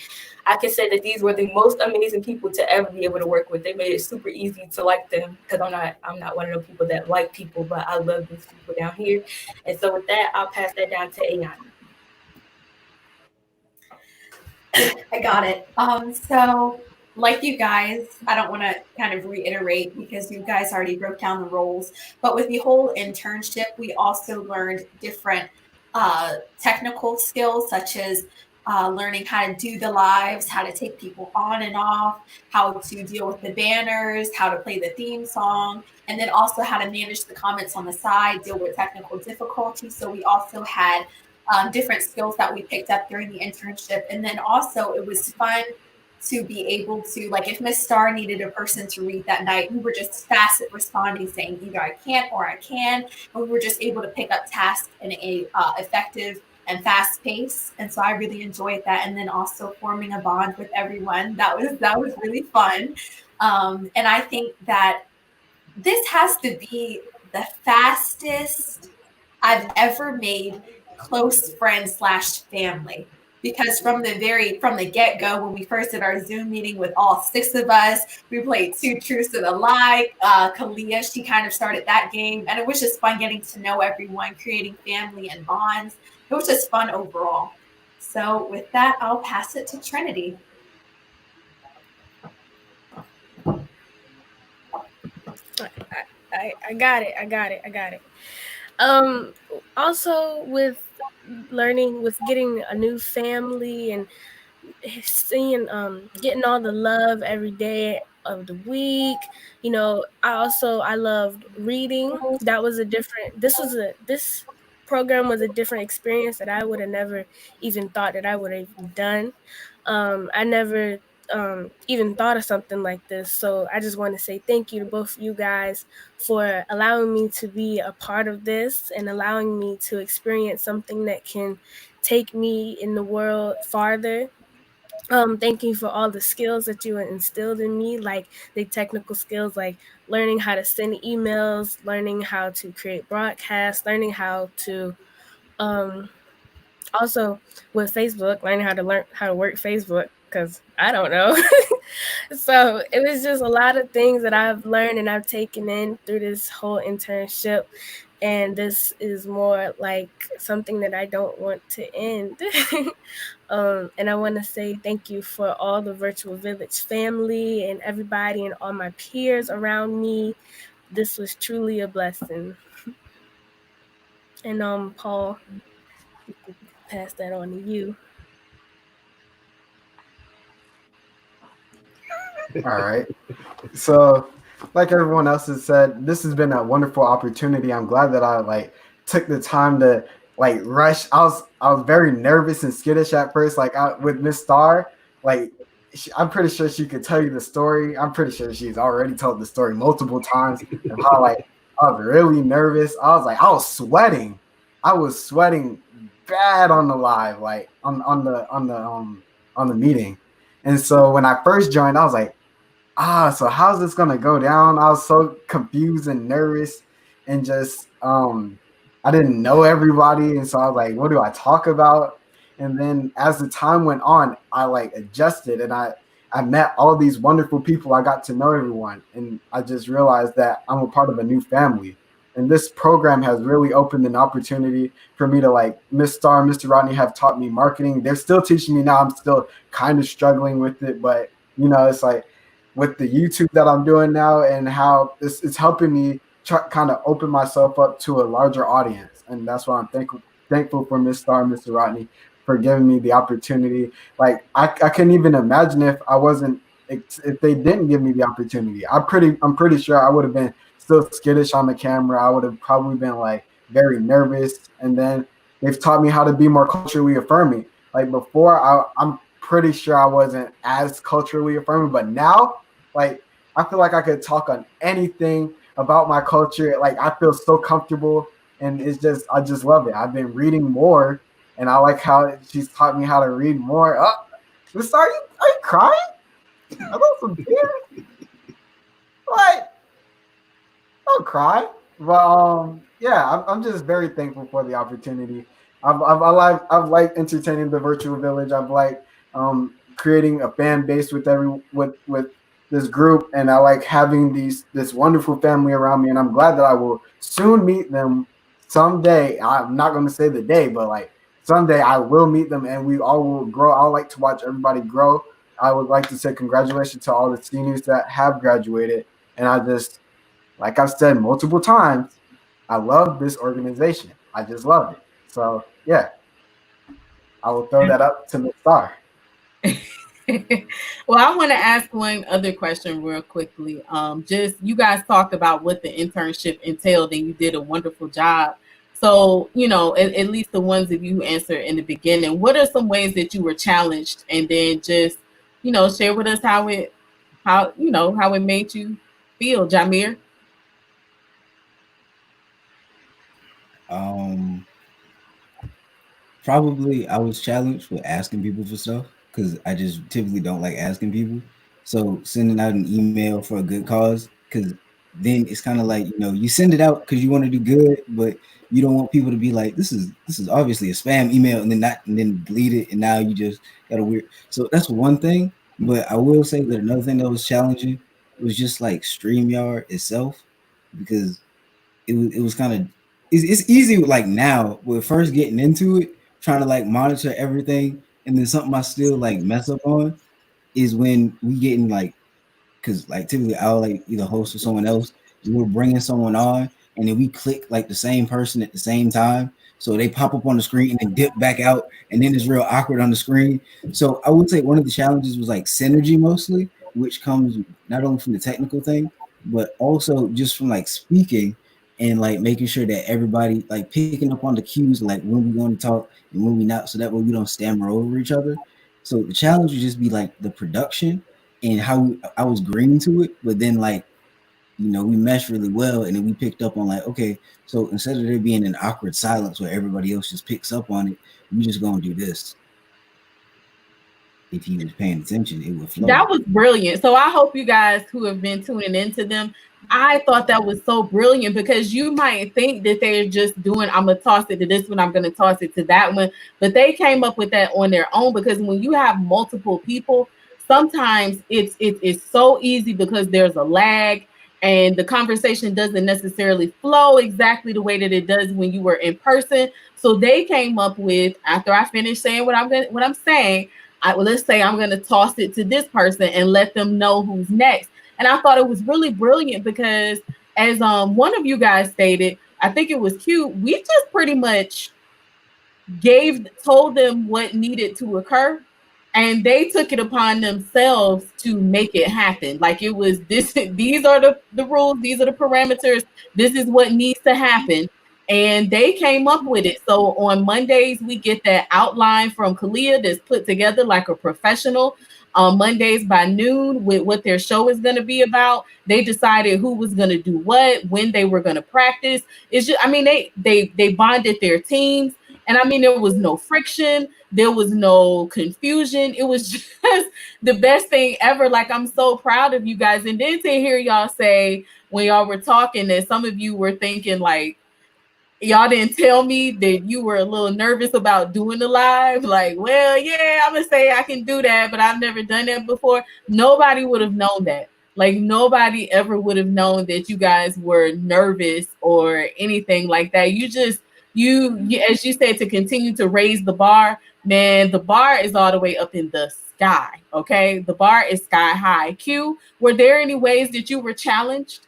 I can say that these were the most amazing people to ever be able to work with. They made it super easy to like them, because I'm not one of the people that like people, but I love these people down here. And so with that, I'll pass that down to Ayana. I got it. So like you guys, I don't want to kind of reiterate because you guys already broke down the roles, but with the whole internship, we also learned different technical skills, such as learning how to do the lives, how to take people on and off, how to deal with the banners, how to play the theme song, and then also how to manage the comments on the side, deal with technical difficulties. So we also had different skills that we picked up during the internship. And then also it was fun to be able to, like, if Miss Star needed a person to read that night, we were just fast at responding, saying either I can't or I can. And we were just able to pick up tasks in a effective and fast pace. And so I really enjoyed that. And then also forming a bond with everyone. That was really fun. And I think that this has to be the fastest I've ever made close friends / family, because from the get-go, when we first did our Zoom meeting with all 6 of us, we played 2 truths and a lie. Kalia, she kind of started that game, and it was just fun getting to know everyone, creating family and bonds. It was just fun overall. So with that, I'll pass it to Trinity. I got it. Also with getting a new family and seeing getting all the love every day of the week, I loved reading. This program was a different experience that I would have never even thought that I would have done. I never even thought of something like this. So I just want to say thank you to both of you guys for allowing me to be a part of this and allowing me to experience something that can take me in the world farther. Thank you for all the skills that you instilled in me, like the technical skills, like learning how to send emails, learning how to create broadcasts, learning how to also with Facebook, learning how to work Facebook, because I don't know. So it was just a lot of things that I've learned and I've taken in through this whole internship. And this is more like something that I don't want to end. And I want to say thank you for all the Virtual Village family and everybody and all my peers around me. This was truly a blessing. And Paul, pass that on to you. All right. So, like everyone else has said, this has been a wonderful opportunity. I'm glad that I took the time to rush. I was very nervous and skittish at first. With Miss Star, I'm pretty sure she could tell you the story. I'm pretty sure she's already told the story multiple times. And how I was really nervous. I was sweating. I was sweating bad on the live, on the meeting. And so when I first joined, I was like, so how's this gonna go down? I was so confused and nervous, and just I didn't know everybody, and so I was like, what do I talk about? And then as the time went on, I adjusted, and I met all these wonderful people. I got to know everyone, and I just realized that I'm a part of a new family. And this program has really opened an opportunity for me to Miss Star and Mr. Rodney have taught me marketing. They're still teaching me now. I'm still kind of struggling with it, but it's with the YouTube that I'm doing now and how it's helping me kind of open myself up to a larger audience. And that's why I'm thankful for Miss Star and Mr. Rodney for giving me the opportunity. I couldn't even imagine if they didn't give me the opportunity. I'm pretty sure I would have been still skittish on the camera. I would have probably been very nervous. And then they've taught me how to be more culturally affirming. Before, I'm pretty sure I wasn't as culturally affirming, but now, I feel like I could talk on anything about my culture. I feel so comfortable, and I just love it. I've been reading more, and I like how she's taught me how to read more. Miss Star, are you crying? I love some tears. What? Don't cry. But yeah, I'm just very thankful for the opportunity. I've liked entertaining the virtual village. I've liked creating a fan base with with this group, and I like having this wonderful family around me. And I'm glad that I will soon meet them someday. I'm not going to say the day, but like someday I will meet them, and we all will grow. I like to watch everybody grow. I would like to say congratulations to all the seniors that have graduated, and I just, like I've said multiple times, I love this organization. I just love it. So yeah, I will throw that up to Ms. Star. Well, I want to ask one other question real quickly. Just you guys talked about what the internship entailed, and you did a wonderful job. So, you know, at least the ones that you answered in the beginning, what are some ways that you were challenged, and then just, you know, share with us how it made you feel, Jameer? Probably I was challenged with asking people for stuff because I just typically don't like asking people. So sending out an email for a good cause, because then it's kind of like, you know, you send it out because you want to do good, but you don't want people to be like, this is obviously a spam email, and then delete it, and now you just got a weird. So that's one thing. But I will say that another thing that was challenging was just like StreamYard itself, because it was kind of it's easy like now with first getting into it, trying to like monitor everything, and then something I still like mess up on is when we getting like, because like typically I'll like either host or someone else, and we're bringing someone on, and then we click like the same person at the same time, so they pop up on the screen and then dip back out, and then it's real awkward on the screen. So I would say one of the challenges was like synergy mostly, which comes not only from the technical thing, but also just from like speaking and like making sure that everybody like picking up on the cues, like when we're going to talk and when we not, so that way we don't stammer over each other. So the challenge would just be like the production and how I was green to it, but then like, you know, we meshed really well, and then we picked up on like, okay, so instead of there being an awkward silence where everybody else just picks up on it, we just gonna do this. If he was paying attention, it would flow. That was brilliant. So I hope you guys who have been tuning into them, I thought that was so brilliant, because you might think that they're just doing, I'm going to toss it to this one, I'm going to toss it to that one. But they came up with that on their own, because when you have multiple people, sometimes it's so easy because there's a lag and the conversation doesn't necessarily flow exactly the way that it does when you were in person. So they came up with, after I finish saying what I'm saying, let's say I'm going to toss it to this person and let them know who's next. And I thought it was really brilliant because, as one of you guys stated, I think it was Q, we just pretty much told them what needed to occur, and they took it upon themselves to make it happen. Like it was this, these are the rules, these are the parameters, this is what needs to happen. And they came up with it. So on Mondays, we get that outline from Kalia that's put together like a professional. On Mondays by noon, with what their show is going to be about, they decided who was going to do what, when they were going to practice. It's just, I mean, they bonded their teams. And I mean, there was no friction. There was no confusion. It was just the best thing ever. Like, I'm so proud of you guys. And then to hear y'all say, when y'all were talking, that some of you were thinking like, y'all didn't tell me that you were a little nervous about doing the live. Like, well, yeah, I'm gonna say I can do that, but I've never done that before. Nobody would have known that. Like, nobody ever would have known that you guys were nervous or anything like that. You just, you as you said, to continue to raise the bar, man, the bar is all the way up in the sky, okay? The bar is sky high. Q, were there any ways that you were challenged?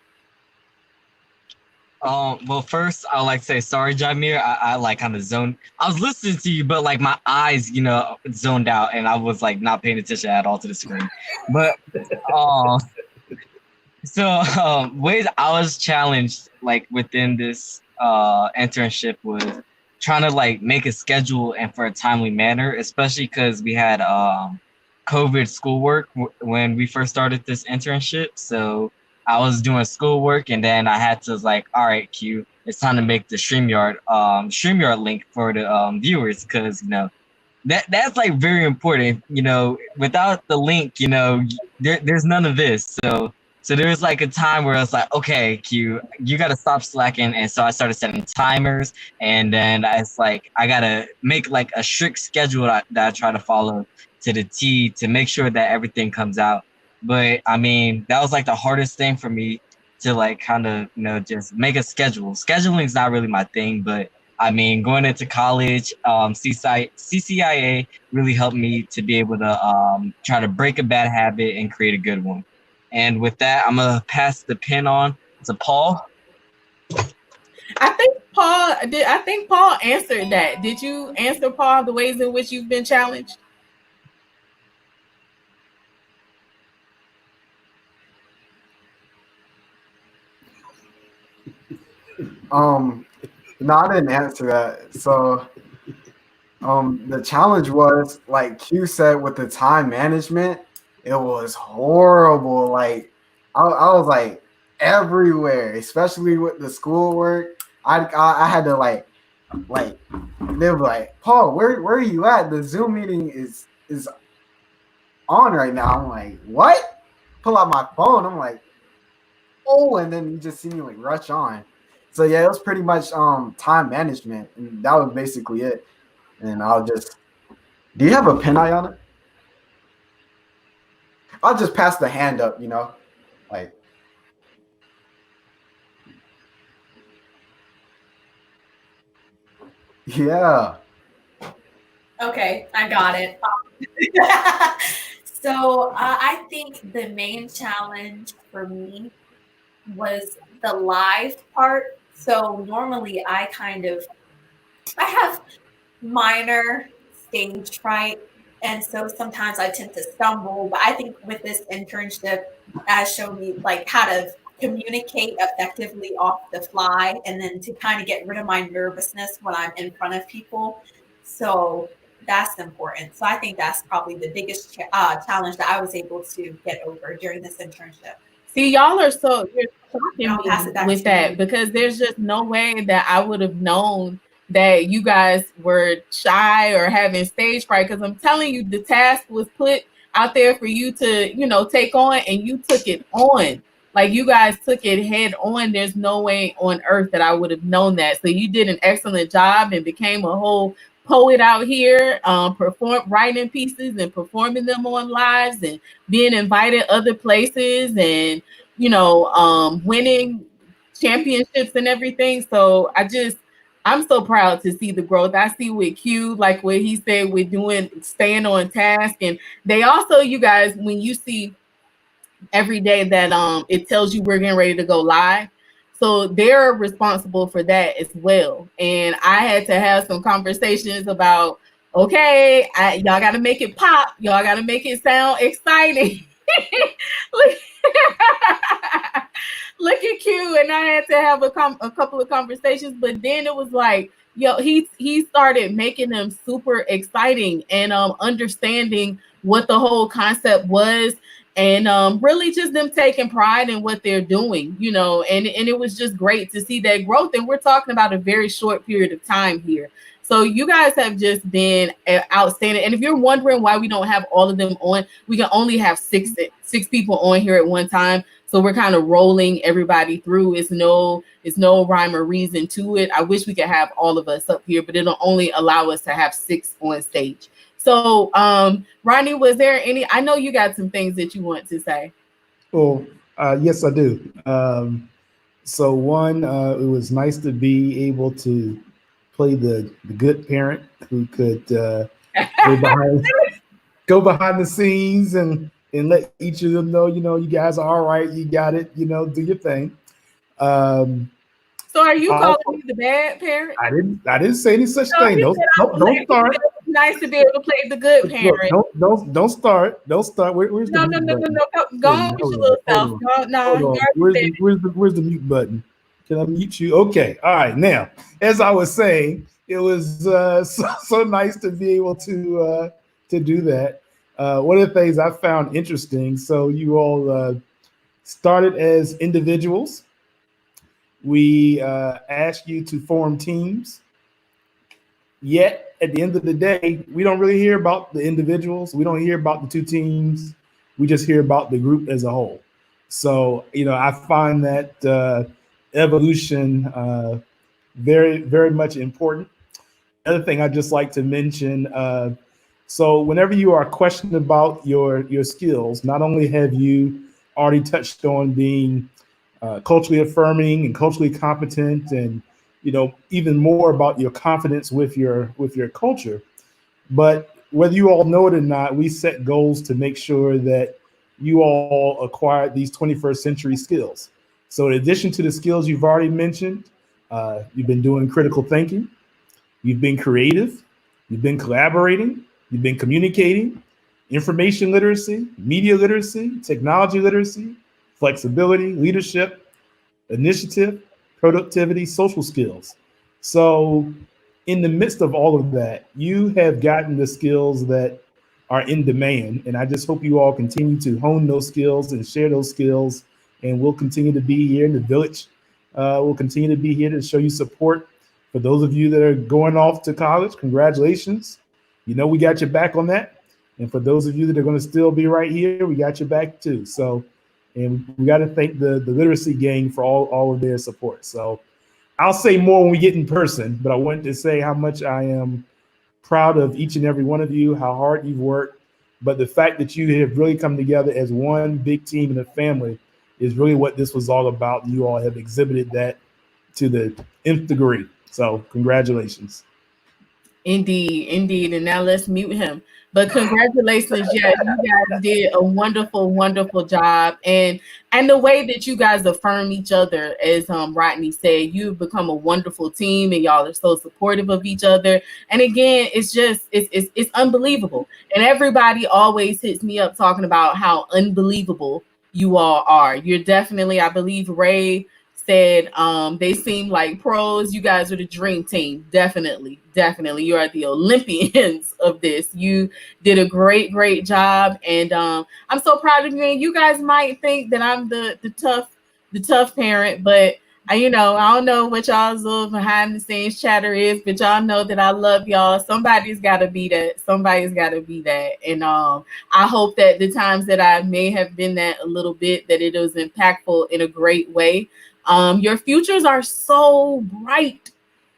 Well, first I would like to say sorry, Jameer. I like kind of zoned. I was listening to you, but like my eyes, you know, zoned out, and I was like not paying attention at all to the screen. But ways I was challenged like within this internship was trying to like make a schedule and for a timely manner, especially because we had COVID schoolwork when we first started this internship. So I was doing schoolwork, and then I had to like, all right, Q, it's time to make the StreamYard link for the viewers, because you know that's like very important. You know, without the link, you know, there's none of this. So there was like a time where I was like, okay, Q, you got to stop slacking. And so I started setting timers, and then I was like, I got to make like a strict schedule that I try to follow to the T to make sure that everything comes out. But I mean, that was like the hardest thing for me to like kind of, you know, just make a schedule. Scheduling is not really my thing, but I mean, going into college, CCIA really helped me to be able to try to break a bad habit and create a good one. And with that, I'm gonna pass the pin on to Paul. I think Paul answered that. Did you answer, Paul, the ways in which you've been challenged? No, I didn't answer that. So the challenge was, like Q said, with the time management, it was horrible. Like I was like everywhere, especially with the schoolwork. I had to like they were like, Paul, where are you at? The Zoom meeting is on right now. I'm like, what? Pull out my phone. I'm like, oh, and then you just see me like rush on. So yeah, it was pretty much time management, and that was basically it. And I'll just, do you have a pen, Ayana? I'll just pass the hand up, you know, like. Yeah. Okay, I got it. So I think the main challenge for me was the live part. So normally I have minor stage fright, and so sometimes I tend to stumble. But I think with this internship has shown me like how to communicate effectively off the fly, and then to kind of get rid of my nervousness when I'm in front of people. So that's important. So I think that's probably the biggest challenge that I was able to get over during this internship. See, y'all are you're shocking me with that, because there's just no way that I would have known that you guys were shy or having stage fright, because I'm telling you, the task was put out there for you to, you know, take on, and you took it on. Like, you guys took it head on. There's no way on earth that I would have known that. So you did an excellent job and became a whole poet out here, writing pieces and performing them on lives and being invited other places, and, you know, winning championships and everything. So I'm so proud to see the growth. I see with Q, like what he said, we're staying on task. And they also, you guys, when you see every day that it tells you we're getting ready to go live, so they're responsible for that as well. And I had to have some conversations about, okay, y'all got to make it pop. Y'all got to make it sound exciting. Look at Q. And I had to have a couple of conversations, but then it was like, yo, he started making them super exciting and understanding what the whole concept was. And really just them taking pride in what they're doing, you know, and it was just great to see that growth. And we're talking about a very short period of time here. So you guys have just been outstanding. And if you're wondering why we don't have all of them on, we can only have six people on here at one time. So we're kind of rolling everybody through. It's no rhyme or reason to it. I wish we could have all of us up here, but it'll only allow us to have 6 on stage. So, Ronnie, was there any? I know you got some things that you want to say. Oh, yes, I do. So one, it was nice to be able to play the good parent who could go behind the scenes and let each of them know, you know, you guys are all right, you got it, you know, do your thing. So are you calling me the bad parent? I didn't say any such thing. Don't start. It's nice to be able to play the good parent. Don't start. Where's no. Go on with your little self. No. Where's the mute button? Can I mute you? Okay. All right. Now, as I was saying, it was so nice to be able to do that. One of the things I found interesting. So you all started as individuals. We asked you to form teams. Yet at the end of the day, we don't really hear about the individuals. We don't hear about the two teams. We just hear about the group as a whole. So, I find that evolution very, very much important. Another thing I'd just like to mention, so whenever you are questioned about your skills, not only have you already touched on being culturally affirming and culturally competent, and even more about your confidence with your culture, but whether you all know it or not, we set goals to make sure that you all acquire these 21st century skills. So in addition to the skills you've already mentioned, you've been doing critical thinking, you've been creative, you've been collaborating, you've been communicating, information literacy, media literacy, technology literacy, flexibility, leadership, initiative, productivity, social skills. So in the midst of all of that, you have gotten the skills that are in demand. And I just hope you all continue to hone those skills and share those skills. And we'll continue to be here in the village. We'll continue to be here to show you support. For those of you that are going off to college, congratulations. We got your back on that. And for those of you that are going to still be right here, we got your back too. So, and we got to thank the literacy gang for all of their support. So I'll say more when we get in person, but I wanted to say how much I am proud of each and every one of you, how hard you've worked. But the fact that you have really come together as one big team and a family is really what this was all about. You all have exhibited that to the nth degree. So congratulations. Indeed. And now let's mute him. But congratulations, yes, you guys did a wonderful, wonderful job. And the way that you guys affirm each other, as Rodney said, you've become a wonderful team, and y'all are so supportive of each other. And again, it's unbelievable. And everybody always hits me up talking about how unbelievable you all are. You're definitely, I believe Ray said they seem like pros. You guys are the dream team. Definitely. You are the Olympians of this. You did a great job. And I'm so proud of you. And you guys might think that I'm the tough parent, but I don't know what y'all's little behind the scenes chatter is, but y'all know that I love y'all. Somebody's got to be that. And I hope that the times that I may have been that a little bit, that it was impactful in a great way. Your futures are so bright.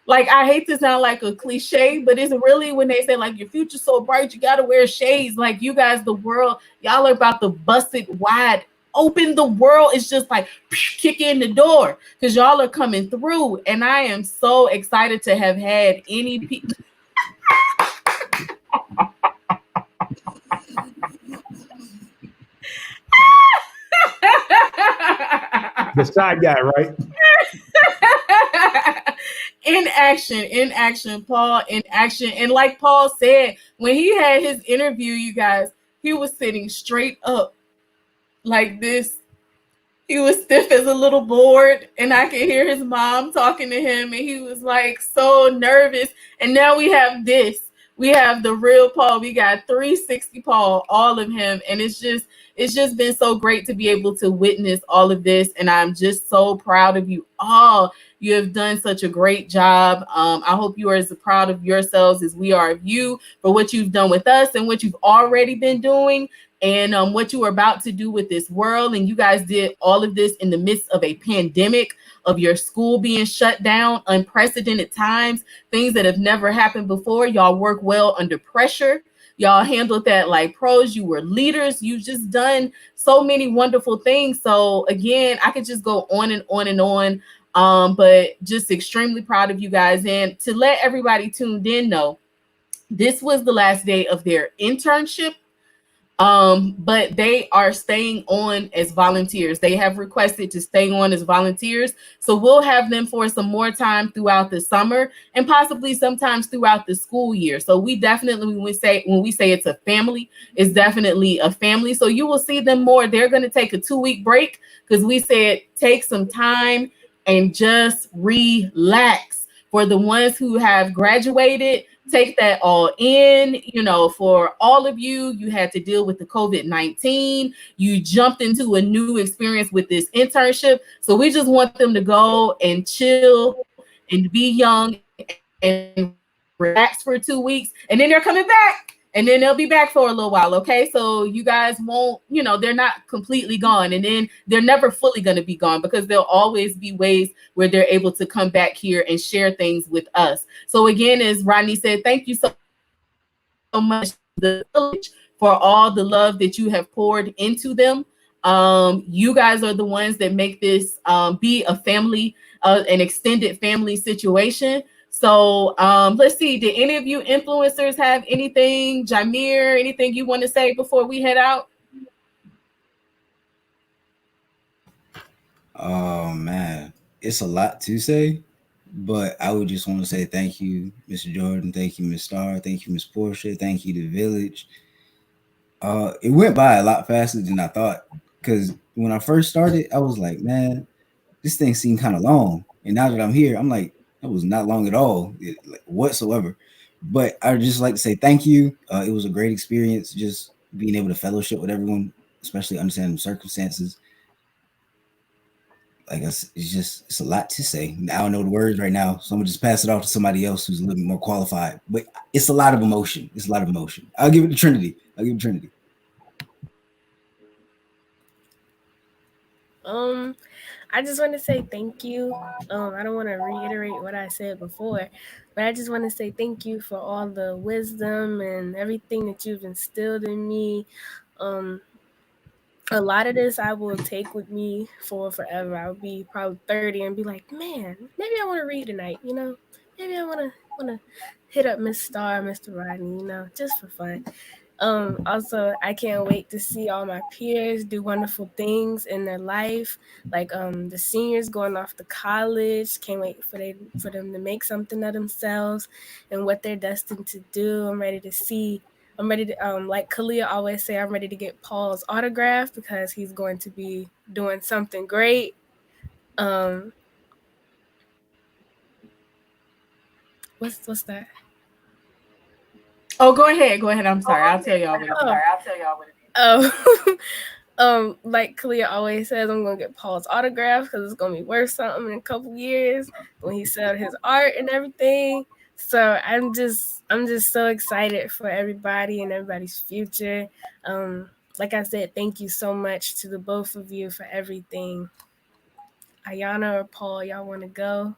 Like, I hate to sound like a cliche, but it's really when they say like your future's so bright, you got to wear shades. Like, you guys, the world, y'all are about to bust it wide open. The world is just like kick in the door because y'all are coming through. And I am so excited to have had any people. The shy guy, right? In action, Paul, in action. And like Paul said, when he had his interview, you guys, he was sitting straight up like this. He was stiff as a little board, and I could hear his mom talking to him, and he was like so nervous. And now we have this. We have the real Paul. We got 360 Paul, all of him. And it's just been so great to be able to witness all of this. And I'm just so proud of you all. You have done such a great job. I hope you are as proud of yourselves as we are of you for what you've done with us and what you've already been doing and what you are about to do with this world. And you guys did all of this in the midst of a pandemic, of your school being shut down, unprecedented times, things that have never happened before. Y'all work well under pressure. Y'all handled that like pros. You were leaders. You've just done so many wonderful things. So again, I could just go on and on and on. But just extremely proud of you guys. And to let everybody tuned in know, this was the last day of their internship. But they are staying on as volunteers. They have requested to stay on as volunteers. So we'll have them for some more time throughout the summer and possibly sometimes throughout the school year. So we definitely, when we say it's a family, it's definitely a family. So you will see them more. They're going to take a 2-week break because we said take some time and just relax. For the ones who have graduated, take that all in. For all of you, you had to deal with the COVID-19. You jumped into a new experience with this internship. So we just want them to go and chill and be young and relax for 2 weeks, and then they're coming back, and then they'll be back for a little while. Okay, so you guys won't, they're not completely gone, and then they're never fully going to be gone, because there'll always be ways where they're able to come back here and share things with us. So again, as Rodney said, thank you so much, the village, for all the love that you have poured into them. You guys are the ones that make this be a family, an extended family situation. So let's see, did any of you influencers have anything? Jameer, anything you want to say before we head out? Oh man, it's a lot to say, but I would just want to say thank you, Mr. Jordan. Thank you, Miss Star. Thank you, Miss Portia. Thank you, the village. It went by a lot faster than I thought, because when I first started, I was like, man, this thing seemed kind of long. And now that I'm here, I'm like, that was not long at all, whatsoever. But I would just like to say thank you. It was a great experience, just being able to fellowship with everyone, especially understanding the circumstances. Like it's a lot to say. I don't know the words right now, so I'm gonna just pass it off to somebody else who's a little bit more qualified. But it's a lot of emotion. It's a lot of emotion. I'll give it to Trinity. I just want to say thank you. I don't want to reiterate what I said before, but I just want to say thank you for all the wisdom and everything that you've instilled in me. A lot of this I will take with me for forever. I'll be probably 30 and be like, man, maybe I want to read tonight, Maybe I want to hit up Miss Star, Mr. Rodney, just for fun. Also, I can't wait to see all my peers do wonderful things in their life, like the seniors going off to college. Can't wait for them to make something of themselves and what they're destined to do. I'm ready to, like Kalia always say, I'm ready to get Paul's autograph, because he's going to be doing something great. What's that? Oh, go ahead. I'm sorry. I'll tell y'all what it is. Like Kalia always says, I'm gonna get Paul's autograph, because it's gonna be worth something in a couple years when he sells his art and everything. So I'm just so excited for everybody and everybody's future. Like I said, thank you so much to the both of you for everything. Ayana or Paul, y'all want to go?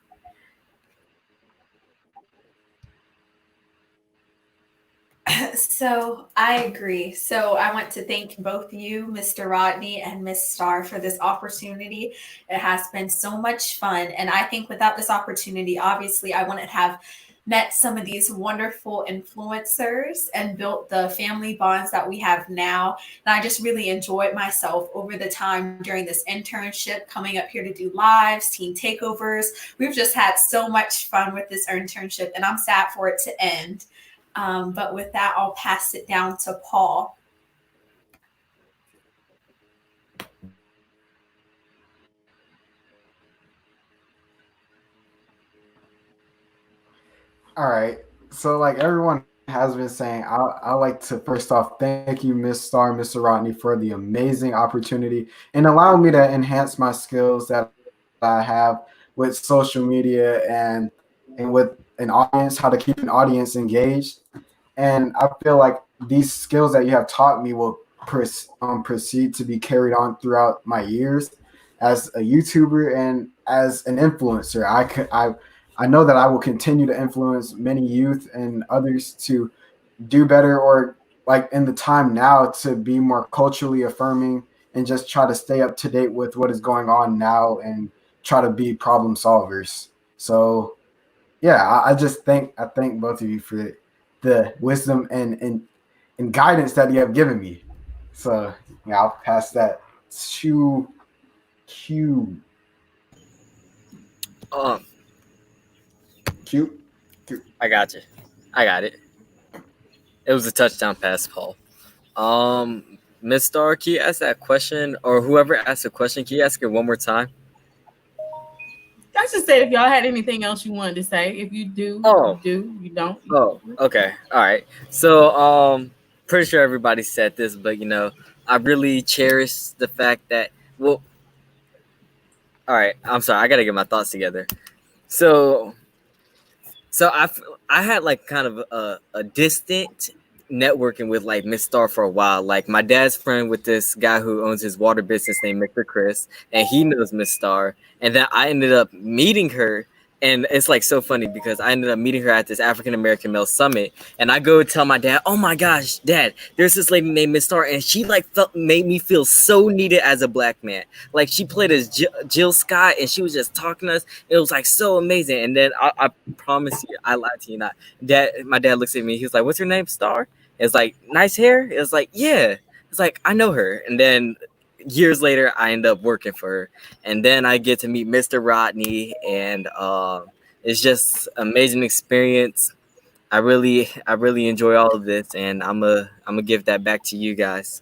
So I agree. So I want to thank both you, Mr. Rodney and Miss Star, for this opportunity. It has been so much fun. And I think without this opportunity, obviously, I wouldn't have met some of these wonderful influencers and built the family bonds that we have now. And I just really enjoyed myself over the time during this internship, coming up here to do lives, team takeovers. We've just had so much fun with this internship, and I'm sad for it to end. But with that, I'll pass it down to Paul. All right. So like everyone has been saying, I like to first off thank you, Miss Star, Mr. Rodney, for the amazing opportunity and allowing me to enhance my skills that I have with social media and with an audience, how to keep an audience engaged. And I feel like these skills that you have taught me will proceed to be carried on throughout my years as a YouTuber and as an influencer. I know that I will continue to influence many youth and others to do better, or like in the time now to be more culturally affirming and just try to stay up to date with what is going on now and try to be problem solvers. So yeah, I thank both of you for the wisdom and guidance that you have given me. So yeah, I'll pass that to Q. Q. I got you. I got it. It was a touchdown pass, Paul. Miss Star, can you ask that question, or whoever asked the question, can you ask it one more time? I just said if y'all had anything else you wanted to say. If you do, you do. You don't. Oh, okay. All right. So, pretty sure everybody said this, but I really cherish the fact that. Well, all right. I'm sorry. I gotta get my thoughts together. So, So I had like kind of a distant networking with like Miss Star for a while. Like my dad's friend with this guy who owns his water business named Mr. Chris, and he knows Miss Star. And then I ended up meeting her, and it's like so funny because I ended up meeting her at this African American Male Summit, and I go tell my dad, "Oh my gosh, Dad, there's this lady named Miss Star, and she like made me feel so needed as a black man. Like she played as Jill Scott, and she was just talking to us. It was like so amazing." And then I promise you, I lied to you not. My dad looks at me. He was like, "What's her name, Star?" It's like, "Nice hair." It was like, "Yeah." It's like, I know her. And then years later, I end up working for her, and then I get to meet Mr. Rodney, and it's just amazing experience. I really enjoy all of this, and I'm gonna give that back to you guys.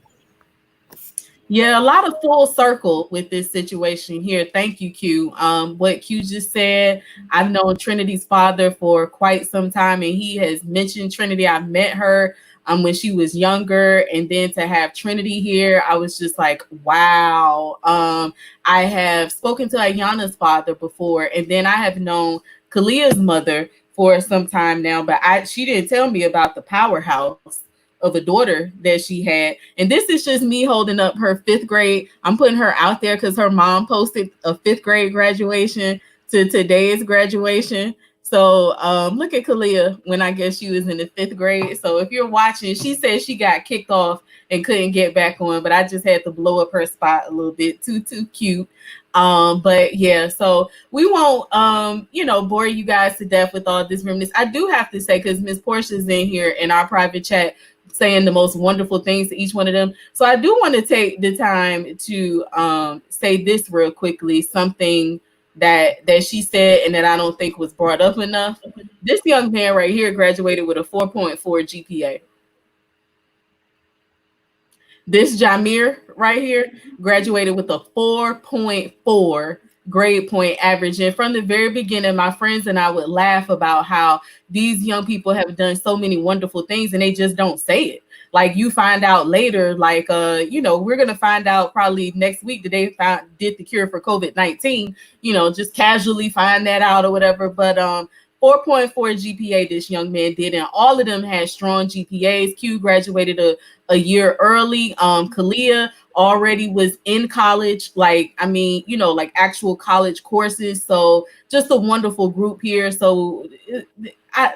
Yeah, a lot of full circle with this situation here. Thank you, Q. What Q just said, I've known Trinity's father for quite some time, and he has mentioned Trinity. I met her when she was younger, and then to have Trinity here, I was just like, wow. I have spoken to Ayana's father before, and then I have known Kalia's mother for some time now, but she didn't tell me about the powerhouse of a daughter that she had. And this is just me holding up her 5th grade. I'm putting her out there because her mom posted a 5th grade graduation to today's graduation. So look at Kalia when I guess she was in the 5th grade. So if you're watching, she said she got kicked off and couldn't get back on, but I just had to blow up her spot a little bit. Too cute. But yeah, so we won't bore you guys to death with all this reminiscence. I do have to say, because Miss Portia's in here in our private chat saying the most wonderful things to each one of them. So I do want to take the time to say this real quickly, something that she said and that I don't think was brought up enough. This young man right here graduated with a 4.4 GPA. This Jamir right here graduated with a 4.4 grade point average. And from the very beginning, my friends and I would laugh about how these young people have done so many wonderful things and they just don't say it. Like you find out later, like, we're going to find out probably next week that they did the cure for COVID-19, just casually find that out or whatever. But 4.4 GPA this young man did, and all of them had strong GPAs. Q graduated a year early. Kalia already was in college, like actual college courses. So just a wonderful group here. So I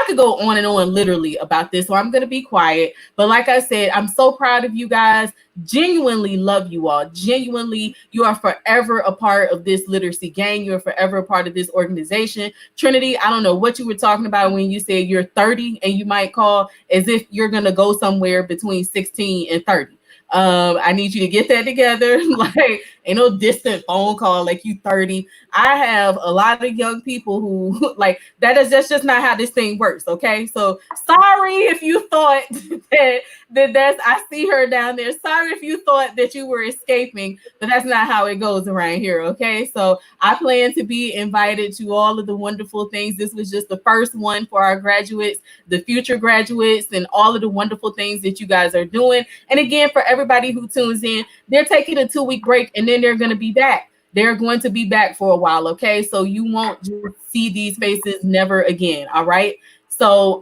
could go on and on literally about this, so I'm going to be quiet. But like I said, I'm so proud of you guys. Genuinely love you all. Genuinely, you are forever a part of this literacy gang. You're forever a part of this organization. Trinity, I don't know what you were talking about when you said you're 30 and you might call as if you're going to go somewhere between 16 and 30. I need you to get that together. Like, ain't no distant phone call like you 30. I have a lot of young people who like that's just not how this thing works. Okay, so sorry if you thought that's I see her down there. Sorry if you thought that you were escaping, but that's not how it goes around here. Okay, so I plan to be invited to all of the wonderful things. This was just the first one for our graduates, the future graduates, and all of the wonderful things that you guys are doing. And again, for everybody who tunes in, they're taking a 2-week break and then they're going to be back. They're going to be back for a while, okay? So you won't just see these faces never again, all right? So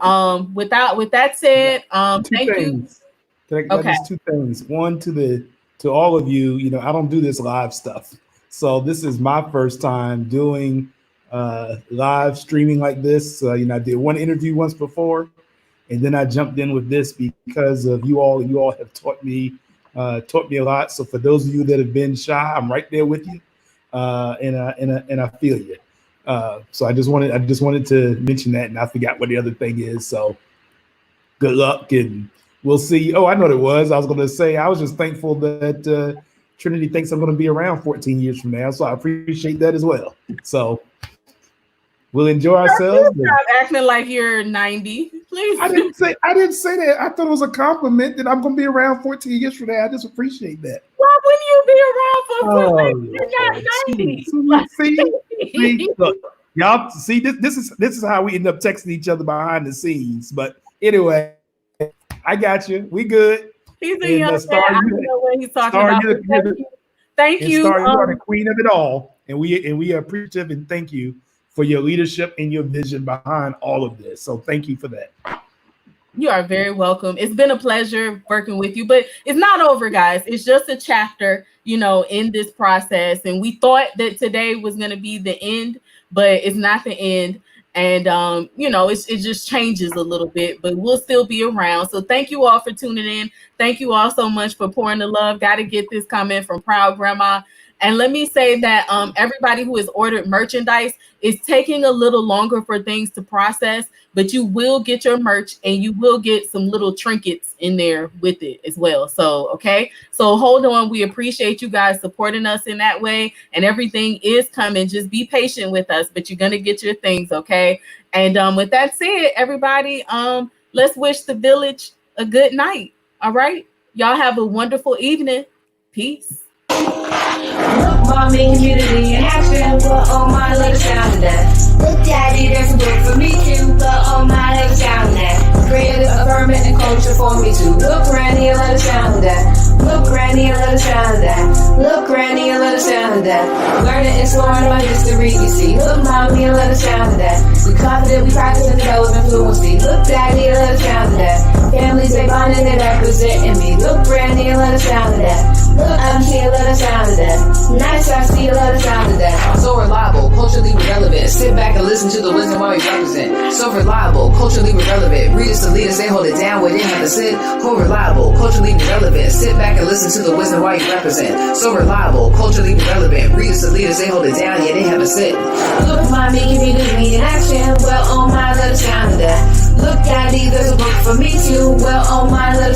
with that said, thank you. Can I just 2 things? One, to all of you, I don't do this live stuff. So this is my first time doing live streaming like this. I did one interview once before, and then I jumped in with this because of you all. You all have taught me a lot. So for those of you that have been shy, I'm right there with you, and I feel you. So I just wanted to mention that, and I forgot what the other thing is. So good luck, and we'll see. Oh, I know what it was. I was going to say I was just thankful that Trinity thinks I'm going to be around 14 years from now. So I appreciate that as well. So we'll enjoy ourselves. Stop acting like you're 90, please. I didn't say that. I thought it was a compliment that I'm going to be around 14 years from now. I just appreciate that. Why wouldn't you be around for you're not 90? See, look, y'all see this is how we end up texting each other behind the scenes. But anyway, I got you. We good. He's a young man. I don't know what he's talking about. Thank you. Star, you are the queen of it all, and we are appreciative and thank you for your leadership and your vision behind all of this. So thank you for that. You are very welcome. It's been a pleasure working with you, but it's not over, guys. It's just a chapter, you know, in this process. And we thought that today was going to be the end, but it's not the end. And, you know, it just changes a little bit, but we'll still be around. So thank you all for tuning in. Thank you all so much for pouring the love. Got to get this comment from Proud Grandma. And let me say that everybody who has ordered merchandise is taking a little longer for things to process, but you will get your merch and you will get some little trinkets in there with it as well. So, okay. So hold on. We appreciate you guys supporting us in that way, and everything is coming. Just be patient with us, but you're going to get your things. Okay. And with that said, everybody, let's wish the village a good night. All right. Y'all have a wonderful evening. Peace. Look, mommy, community in action. But oh my, let us down to that. Look, daddy, there's a book for me too. But oh my, let us down to that. Creative, affirming, and culture for me too. Look, granny, and let us down to that. Look, granny, and let us down to that. Look, granny, and let us down to that. Learning and exploring about history, you see. Look, mommy, and let us down to that. We confident, we practice and develop fluency. Look, daddy, and let us down to that. Families, they bonding, they representing me. Look, granny, and let us down to that. Look, I'm here, let us down to that. Nice, I see, let us down to that. So reliable, culturally relevant. Sit back and listen to the wisdom while we represent. So reliable, culturally relevant. Readers to leaders, they hold it down where they have to sit. So reliable, culturally relevant. Sit back and listen to the wisdom while you represent. So reliable, culturally relevant. Readers to leaders, they hold it down, yeah, they have to sit. Look, mommy, community in action. Well, oh my, let us down to that. Look, daddy, there's a book for me too. Well, oh my, let us